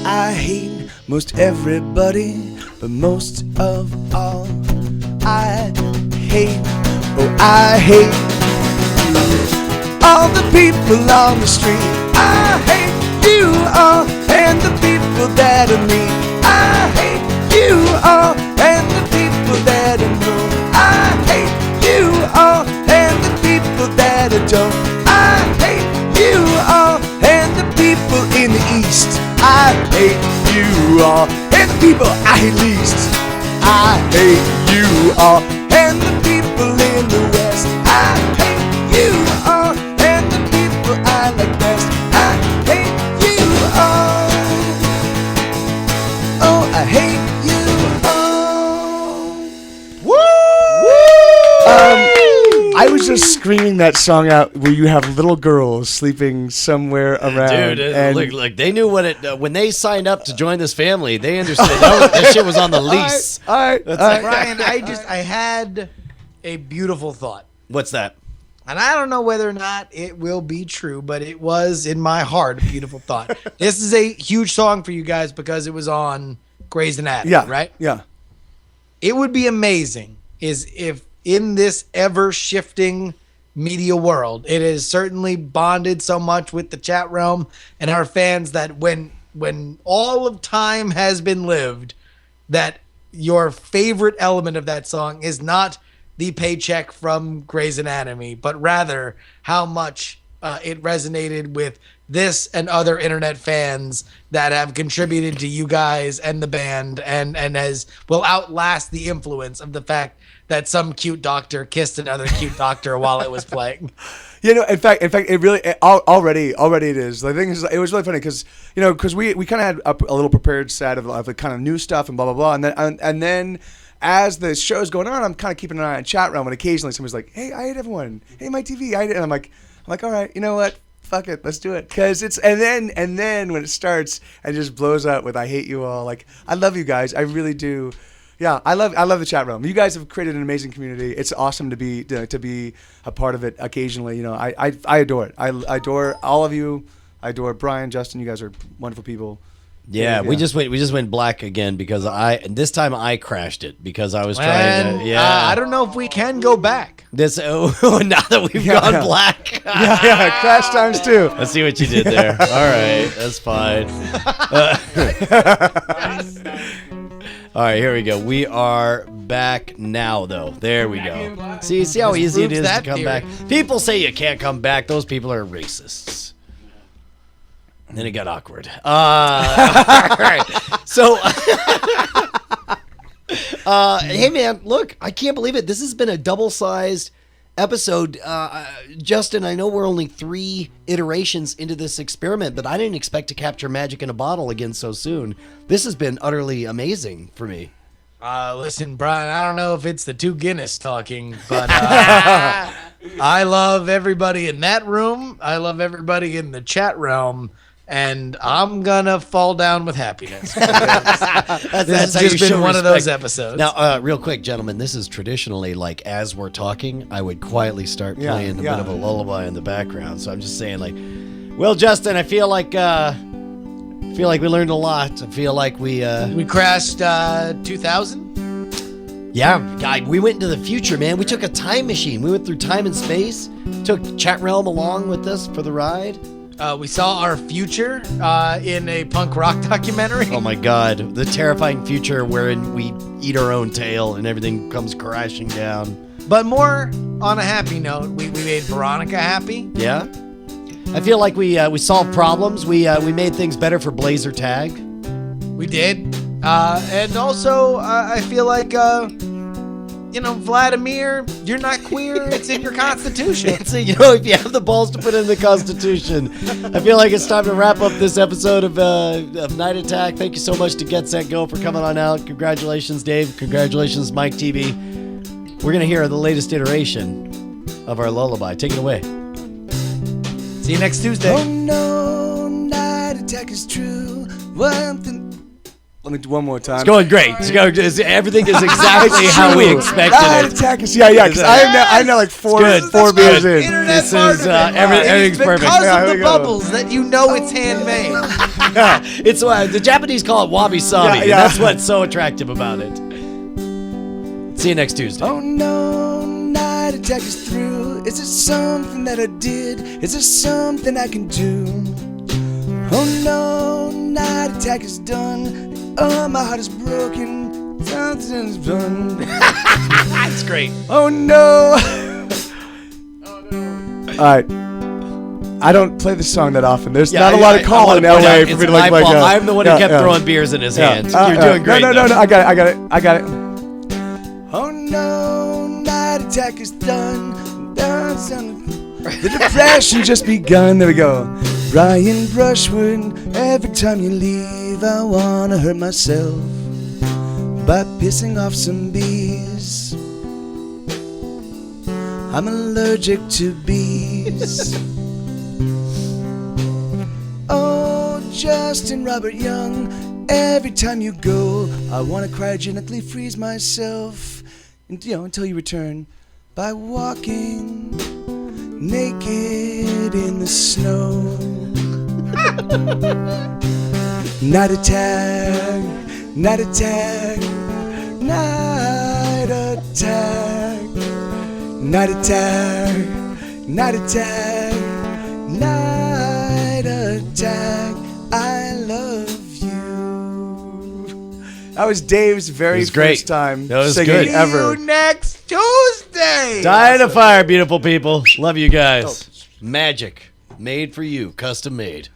I hate most everybody, but most of all, I hate, oh I hate all the people on the street. I hate you all, and the people that I meet. I hate you all, and the people that I know. I hate you all, and the people that I don't. I hate you all, and the people in the East. I hate you all, and the people I hate least. I hate you all, and the people in the West. I hate you all, and the people I like best. I hate you all. Oh, I hate you all. Woo! I was just screaming that song out where you have little girls sleeping somewhere around. Dude, and look, they knew what it when they signed up to join this family. They understood that shit was on the lease. All right. Brian, I had a beautiful thought. What's that? And I don't know whether or not it will be true, but it was in my heart a beautiful thought. This is a huge song for you guys because it was on Grey's Anatomy, right? Yeah. It would be amazing if in this ever-shifting media world, it has certainly bonded so much with the chat realm and our fans that when all of time has been lived, that your favorite element of that song is not the paycheck from Grey's Anatomy, but rather how much it resonated with this and other internet fans that have contributed to you guys and the band, and will outlast the influence of the fact that some cute doctor kissed another cute doctor while it was playing. In fact, it really already it is. The thing is, it was really funny because we kind of had a little prepared set of the kind of new stuff and blah blah blah, and then as the show's going on, I'm kind of keeping an eye on chat realm, and occasionally somebody's like, "Hey, I hate everyone. Hey, my TV, I hate it." And I'm like, all right, you know what? Fuck it, let's do it. Cause it's and then when it starts and just blows out with "I hate you all," like I love you guys, I really do. Yeah, I love the chat room. You guys have created an amazing community. It's awesome to be a part of it occasionally. I adore it. I adore all of you. I adore Brian, Justin. You guys are wonderful people. Yeah, we just went black again because this time I crashed it because I was trying to. Yeah, I don't know if we can go back. Now that we've gone black. yeah, crash times 2. I see what you did there. All right, that's fine. All right, here we go. We are back now, though. There we go. See how easy it is to come back. People say you can't come back. Those people are racists. And then it got awkward. All right. So, hey, man, look, I can't believe it. This has been a double-sized episode. Justin, I know we're only 3 iterations into this experiment, but I didn't expect to capture magic in a bottle again so soon. This has been utterly amazing for me. Listen, Brian, I don't know if it's the 2 Guinness talking, but I love everybody in that room. I love everybody in the chat realm. And I'm gonna fall down with happiness. That's just been one of those episodes. Now, real quick, gentlemen, this is traditionally like as we're talking, I would quietly start playing a bit of a lullaby in the background. So I'm just saying, like, well, Justin, I feel like we learned a lot. I feel like we crashed 2000. Yeah, guy, we went into the future, man. We took a time machine. We went through time and space. Took Chat Realm along with us for the ride. We saw our future in a punk rock documentary. Oh my God, the terrifying future wherein we eat our own tail and everything comes crashing down. But more on a happy note, we made Veronica happy. Yeah, I feel like we solved problems. We made things better for Blazer Tag. We did, and also I feel like Vladimir, you're not queer. It's in your Constitution. If you have the balls to put it in the Constitution. I feel like it's time to wrap up this episode of Night Attack. Thank you so much to Get Set Go for coming on out. Congratulations, Dave. Congratulations, Mike TV. We're going to hear the latest iteration of our lullaby. Take it away. See you next Tuesday. Oh no, Night Attack is true. One thing. Let me do one more time. It's going great. Everything is exactly how we expected it. Attack is, because I'm now like four beers in. This is everything's perfect. Because of the bubbles that it's handmade. It's the Japanese call it wabi-sabi. And that's what's so attractive about it. See you next Tuesday. Oh no, Night Attack is through. Is it something that I did? Is it something I can do? Oh no, Night Attack is done. Oh, my heart is broken. Something's done. It's great. Oh no. All right. I don't play this song that often. There's not a lot of call in LA for me to like. I'm the one who kept throwing beers in his hands. You're doing great. No. I got it. Oh no, Night Attack is done. The depression just begun. There we go. Brian Brushwood, every time you leave, I wanna hurt myself by pissing off some bees. I'm allergic to bees. Oh, Justin Robert Young, every time you go, I wanna cryogenically freeze myself, until you return by walking naked in the snow. Night attack, night attack, night attack, night attack, night attack, night attack. I love you. That was Dave's very first time singing ever. See you next Tuesday. Die in a fire, beautiful people. Love you guys. Magic. Made for you, custom made.